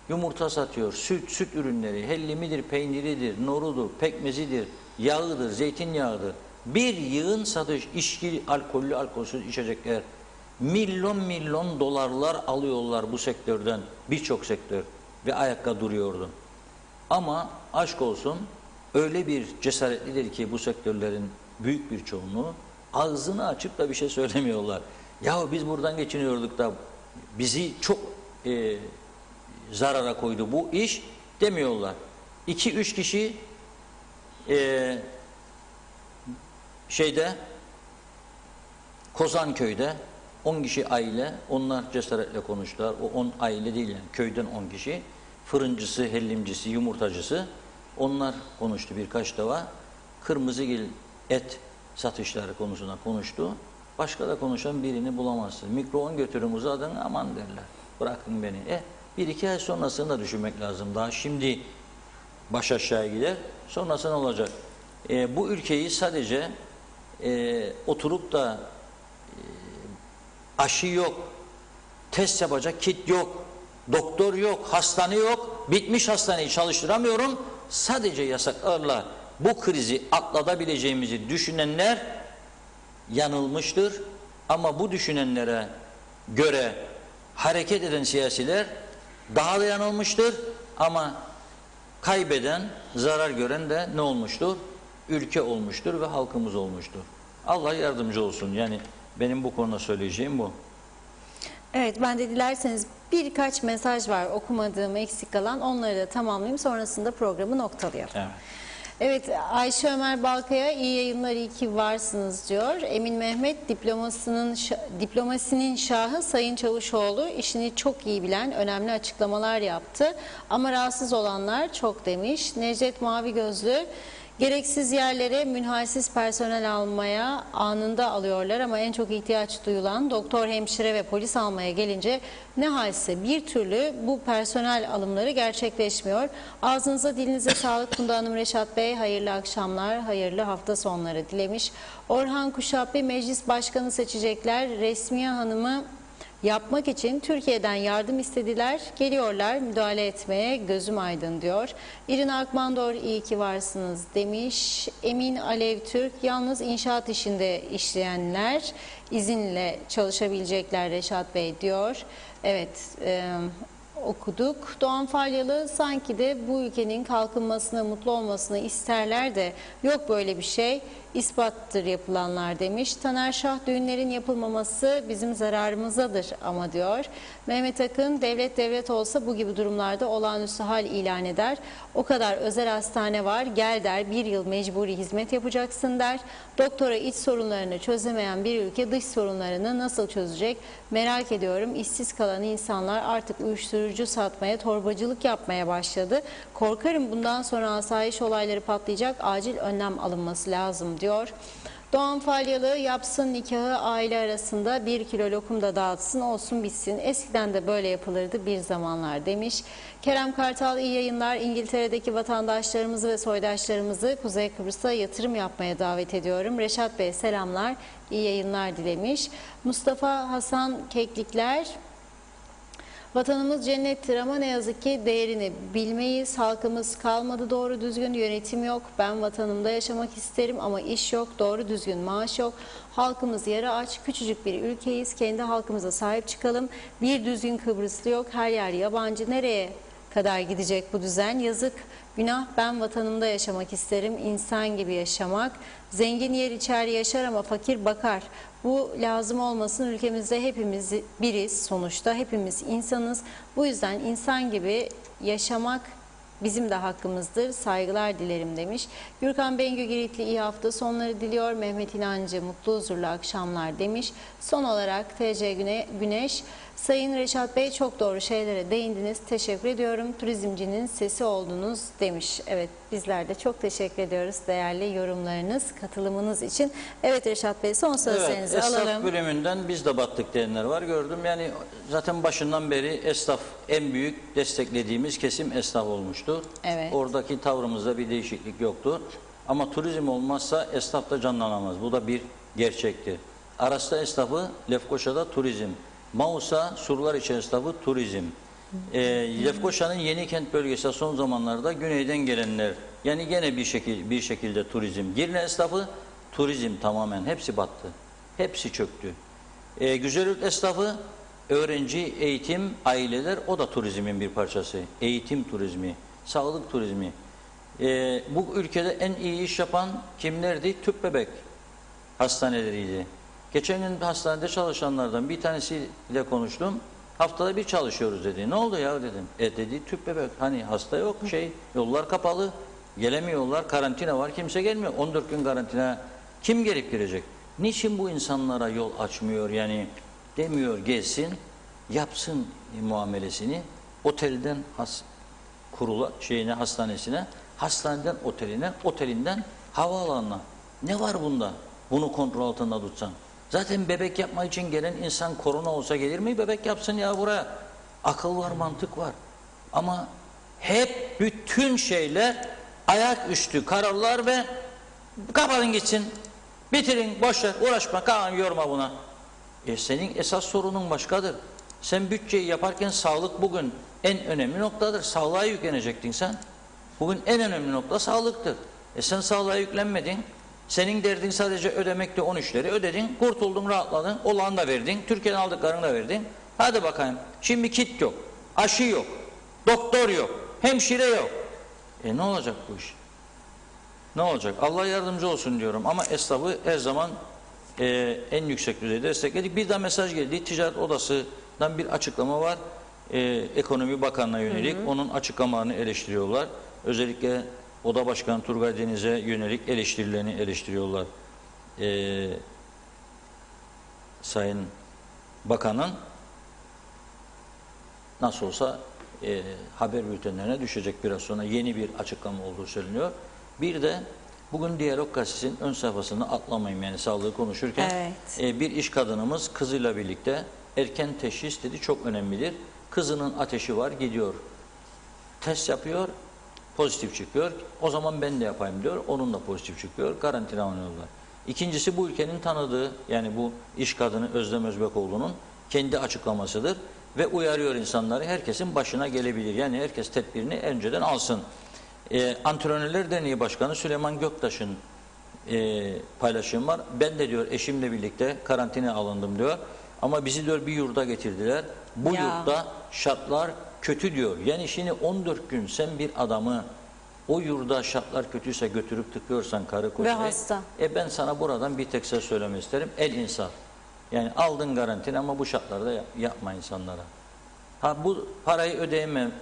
yumurta satıyor, süt ürünleri, helli midir, peyniridir, norudur, pekmezidir, yağıdır, zeytinyağıdır. Bir yığın satış, içki, alkollü, alkolsüz içecekler. Milyon dolarlar alıyorlar bu sektörden, birçok sektör ve ayakta duruyordu. Ama aşk olsun öyle bir cesaretlidir ki bu sektörlerin büyük bir çoğunluğu ağzını açıp da bir şey söylemiyorlar. Ya biz buradan geçiniyorduk da bizi çok zarara koydu bu iş demiyorlar. 2-3 kişi Kozanköy'de 10 kişi aile, onlar cesaretle konuştular. O 10 aile değil yani, köyden 10 kişi. Fırıncısı, hellimcisi, yumurtacısı. Onlar konuştu birkaç defa. Kırmızıgil et satışları konusunda konuştu. Başka da konuşan birini bulamazsın. Mikroon götürün uzadın, aman derler. Bırakın beni. 1-2 ay sonrasını da düşünmek lazım. Daha şimdi baş aşağı gider. Sonrası ne olacak? Bu ülkeyi sadece oturup da aşı yok, test yapacak kit yok, doktor yok, hastane yok, bitmiş hastaneyi çalıştıramıyorum. Sadece yasaklarla bu krizi atlatabileceğimizi düşünenler yanılmıştır. Ama bu düşünenlere göre hareket eden siyasiler daha da yanılmıştır. Ama kaybeden, zarar gören de ne olmuştur? Ülke olmuştur ve halkımız olmuştur. Allah yardımcı olsun. Yani benim bu konuda söyleyeceğim bu. Evet, ben de dilerseniz birkaç mesaj var okumadığım, eksik kalan, onları da tamamlayayım. Sonrasında programı noktalayalım. Evet. Evet, Ayşe Ömer Balkaya iyi yayınlar, iyi ki varsınız diyor. Emin Mehmet diplomasinin şahı Sayın Çavuşoğlu işini çok iyi bilen önemli açıklamalar yaptı. Ama rahatsız olanlar çok demiş. Necdet Mavi Gözlü, gereksiz yerlere münhasız personel almaya anında alıyorlar ama en çok ihtiyaç duyulan doktor, hemşire ve polis almaya gelince ne halse bir türlü bu personel alımları gerçekleşmiyor. Ağzınıza dilinize sağlık Funda Hanım, Reşat Bey. Hayırlı akşamlar, hayırlı hafta sonları dilemiş. Orhan Kuşaplı, meclis başkanı seçecekler. Resmiye Hanım'ı yapmak için Türkiye'den yardım istediler. Geliyorlar müdahale etmeye, gözüm aydın diyor. İrina Akmandor, iyi ki varsınız demiş. Emin Alev Türk, yalnız inşaat işinde işleyenler izinle çalışabilecekler Reşat Bey diyor. Evet, okuduk. Doğan Falyalı, sanki de bu ülkenin kalkınmasını, mutlu olmasını isterler de yok böyle bir şey, ispattır yapılanlar demiş. Taner Şah, düğünlerin yapılmaması bizim zararımızadır ama diyor. Mehmet Akın, devlet olsa bu gibi durumlarda olağanüstü hal ilan eder. O kadar özel hastane var, gel der, bir yıl mecburi hizmet yapacaksın der. Doktora iç sorunlarını çözemeyen bir ülke dış sorunlarını nasıl çözecek merak ediyorum. İşsiz kalan insanlar artık uyuşturucu satmaya, torbacılık yapmaya başladı. Korkarım bundan sonra asayiş olayları patlayacak, acil önlem alınması lazım diyor. Doğan Falyalı, yapsın nikahı aile arasında, 1 kilo lokum da dağıtsın, olsun bitsin. Eskiden de böyle yapılırdı bir zamanlar demiş. Kerem Kartal, iyi yayınlar. İngiltere'deki vatandaşlarımızı ve soydaşlarımızı Kuzey Kıbrıs'a yatırım yapmaya davet ediyorum. Reşat Bey selamlar, iyi yayınlar dilemiş. Mustafa Hasan Keklikler, vatanımız cennettir ama ne yazık ki değerini bilmeyiz. Halkımız kalmadı doğru düzgün, yönetim yok. Ben vatanımda yaşamak isterim ama iş yok, doğru düzgün maaş yok. Halkımız yarı aç, küçücük bir ülkeyiz. Kendi halkımıza sahip çıkalım. Bir düzgün Kıbrıslı yok, her yer yabancı. Nereye kadar gidecek bu düzen? Yazık, günah. Ben vatanımda yaşamak isterim, insan gibi yaşamak. Zengin yer içer yaşar ama fakir bakar. Bu lazım olmasın, ülkemizde hepimiz biriz sonuçta, hepimiz insanız. Bu yüzden insan gibi yaşamak bizim de hakkımızdır. Saygılar dilerim demiş. Gürkan Bengü Giritli, iyi hafta sonları diliyor. Mehmet İnancı, mutlu huzurlu akşamlar demiş. Son olarak TC Güneş, Sayın Reşat Bey çok doğru şeylere değindiniz. Teşekkür ediyorum. Turizmcinin sesi oldunuz demiş. Evet, bizler de çok teşekkür ediyoruz değerli yorumlarınız, katılımınız için. Evet Reşat Bey, son sözlerinizi alalım. Esnaf bölümünden biz de battık diyenler var, gördüm. Yani zaten başından beri esnaf en büyük desteklediğimiz kesim esnaf olmuştu. Evet. Oradaki tavrımızda bir değişiklik yoktu. Ama turizm olmazsa esnaf da canlanamaz. Bu da bir gerçekti. Aras'ta esnafı, Lefkoşa'da turizm. Mausa, Surlar esnafı turizm. Lefkoşa'nın Yenikent bölgesi son zamanlarda güneyden gelenler, yani gene bir şekilde turizm. Girne esnafı turizm, tamamen hepsi battı. Hepsi çöktü. Güzelyurt esnafı, öğrenci, eğitim, aileler, o da turizmin bir parçası. Eğitim turizmi, sağlık turizmi. Bu ülkede en iyi iş yapan kimlerdi? Tüp bebek hastaneleriydi. Geçen gün hastanede çalışanlardan bir tanesiyle konuştum. Haftada bir çalışıyoruz dedi. Ne oldu ya dedim. Dedi tüp bebek. Hani hasta yok yollar kapalı. Gelemiyorlar. Karantina var. Kimse gelmiyor. 14 gün karantina. Kim gelip girecek? Niçin bu insanlara yol açmıyor? Yani demiyor gelsin, yapsın muamelesini. Otelden hastanesine, hastaneden oteline, otelinden havaalanına. Ne var bunda? Bunu kontrol altında tutsan. Zaten bebek yapma için gelen insan korona olsa gelir mi? Bebek yapsın ya buraya. Akıl var, mantık var. Ama hep bütün şeyler ayaküstü kararlar ve kapatın gitsin. Bitirin, boşver, uğraşma, kalan yorma buna. Senin esas sorunun başkadır. Sen bütçeyi yaparken sağlık bugün en önemli noktadır. Sağlığa yüklenecektin sen. Bugün en önemli nokta sağlıktır. Sen sağlığa yüklenmedin. Senin derdin sadece ödemekte 13'leri ödedin, kurtuldun, rahatladın, olağan da verdin, Türkiye'den aldıklarını da verdin. Hadi bakayım, şimdi kit yok, aşı yok, doktor yok, hemşire yok. Ne olacak bu iş? Ne olacak? Allah yardımcı olsun diyorum ama esnafı her zaman en yüksek düzeyde destekledik. Bir de mesaj geldi, Ticaret Odası'ndan bir açıklama var. Ekonomi Bakanı'na yönelik, onun açıklamalarını eleştiriyorlar. Özellikle Oda Başkanı Turgay Deniz'e yönelik eleştirilerini eleştiriyorlar. Sayın Bakan'ın nasıl olsa haber bültenlerine düşecek biraz sonra yeni bir açıklama olduğu söyleniyor. Bir de bugün Diyalog Gazetesi'nin ön sayfasını atlamayayım yani sağlığı konuşurken. Evet. Bir iş kadınımız kızıyla birlikte erken teşhis dedi çok önemlidir. Kızının ateşi var gidiyor. Test yapıyor. Pozitif çıkıyor. O zaman ben de yapayım diyor. Onun da pozitif çıkıyor. Karantina alıyorlar. İkincisi bu ülkenin tanıdığı yani bu iş kadını Özlem Özbekoğlu'nun kendi açıklamasıdır. Ve uyarıyor insanları herkesin başına gelebilir. Yani herkes tedbirini önceden alsın. Antrenörler Derneği Başkanı Süleyman Göktaş'ın paylaşım var. Ben de diyor eşimle birlikte karantina alındım diyor. Ama bizi diyor bir yurda getirdiler. Bu yurtta şartlar kötü diyor. Yani şimdi 14 gün sen bir adamı o yurda şartlar kötüyse götürüp tıkıyorsan karı koca. Ve hasta. Ben sana buradan bir tek söz söylemek isterim. El insaf. Yani aldın garantin ama bu şartlarda yapma insanlara. Ha bu parayı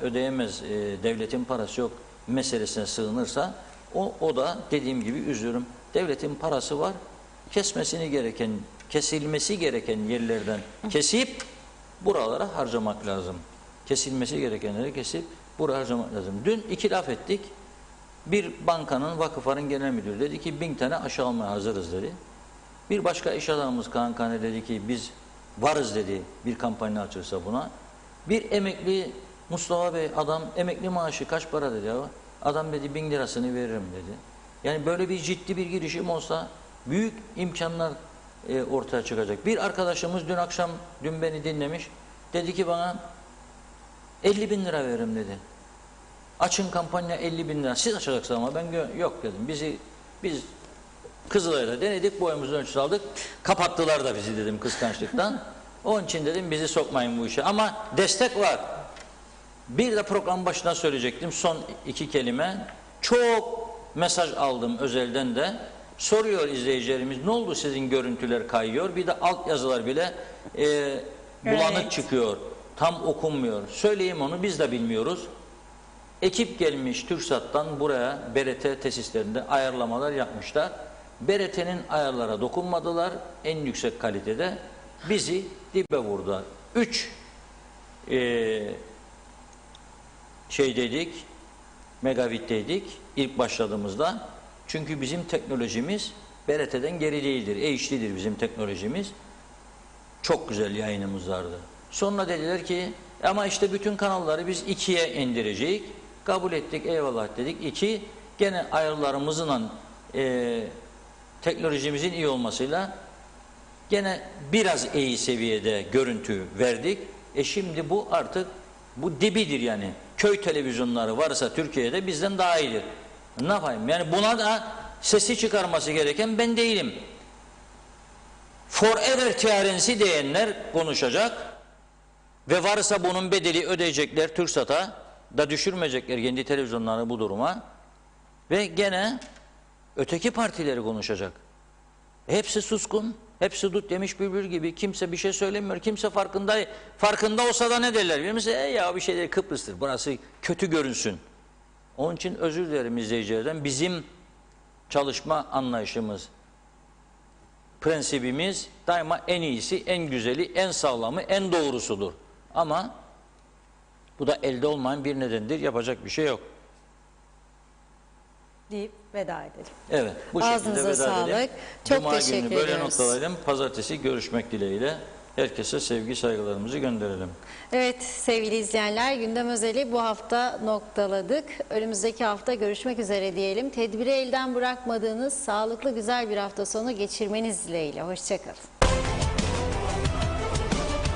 ödeyemez devletin parası yok meselesine sığınırsa o da dediğim gibi üzülürüm. Devletin parası var. Kesilmesi gereken yerlerden kesip buralara harcamak lazım. Kesilmesi gerekenleri kesip buraya harcamak lazım. Dün iki laf ettik. Bir bankanın, vakıfların genel müdürü dedi ki 1000 tane aşı almaya hazırız dedi. Bir başka iş adamımız Kaan Kane dedi ki biz varız dedi bir kampanya açılsa buna. Bir emekli Mustafa Bey adam emekli maaşı kaç para dedi ya. Adam dedi 1000 lirasını veririm dedi. Yani böyle bir ciddi bir girişim olsa büyük imkanlar ortaya çıkacak. Bir arkadaşımız dün beni dinlemiş. Dedi ki bana 50.000 lira veririm dedi. Açın kampanya 50.000 lira. Siz açacaksınız ama ben yok dedim. Biz Kızılay'da denedik. Boyumuzun ölçüsü aldık. Kapattılar da bizi dedim kıskançlıktan. Onun için dedim bizi sokmayın bu işe. Ama destek var. Bir de program başına söyleyecektim. Son 2 kelime. Çok mesaj aldım özelden de. Soruyor izleyicilerimiz ne oldu sizin görüntüler kayıyor. Bir de alt yazılar bile bulanık çıkıyor. Tam okunmuyor. Söyleyeyim onu biz de bilmiyoruz. Ekip gelmiş TürkSat'tan buraya BRT tesislerinde ayarlamalar yapmışlar. BRT'nin ayarlara dokunmadılar. En yüksek kalitede bizi dibe vurdular. 3 megabit'teydik ilk başladığımızda. Çünkü bizim teknolojimiz BRT'den geri değildir. HD'dir bizim teknolojimiz. Çok güzel yayınımız vardı. Sonra dediler ki ama işte bütün kanalları biz 2'ye indireceğiz. Kabul ettik eyvallah dedik. 2 gene ayarlarımızla teknolojimizin iyi olmasıyla gene biraz iyi seviyede görüntü verdik. Şimdi bu artık bu dibidir yani. Köy televizyonları varsa Türkiye'de bizden daha iyidir. Ne yapayım? Yani buna da sesi çıkarması gereken ben değilim. Forever TRNC diyenler konuşacak ve varsa bunun bedeli ödeyecekler TürkSat'a da düşürmeyecekler kendi televizyonlarını bu duruma ve gene öteki partileri konuşacak. Hepsi suskun. Hepsi dut yemiş bülbül gibi. Kimse bir şey söylemiyor. Kimse farkında olsa da ne derler? Biliyor musun? Ya bir şey değil, Kıbrıs'tır. Burası kötü görünsün. Onun için özür dilerim izleyicilerden. Bizim çalışma anlayışımız, prensibimiz daima en iyisi, en güzeli, en sağlamı, en doğrusudur. Ama bu da elde olmayan bir nedendir. Yapacak bir şey yok. deyip veda edelim. Evet, bu Ağzınıza şekilde veda sağlık. edelim. Çok Cuma teşekkür günü böyle ediyoruz. noktalayalım. Pazartesi görüşmek dileğiyle. Herkese sevgi saygılarımızı gönderelim. Evet sevgili izleyenler, gündem özeli bu hafta noktaladık. Önümüzdeki hafta görüşmek üzere diyelim. Tedbiri elden bırakmadığınız sağlıklı güzel bir hafta sonu geçirmeniz dileğiyle. Hoşçakalın.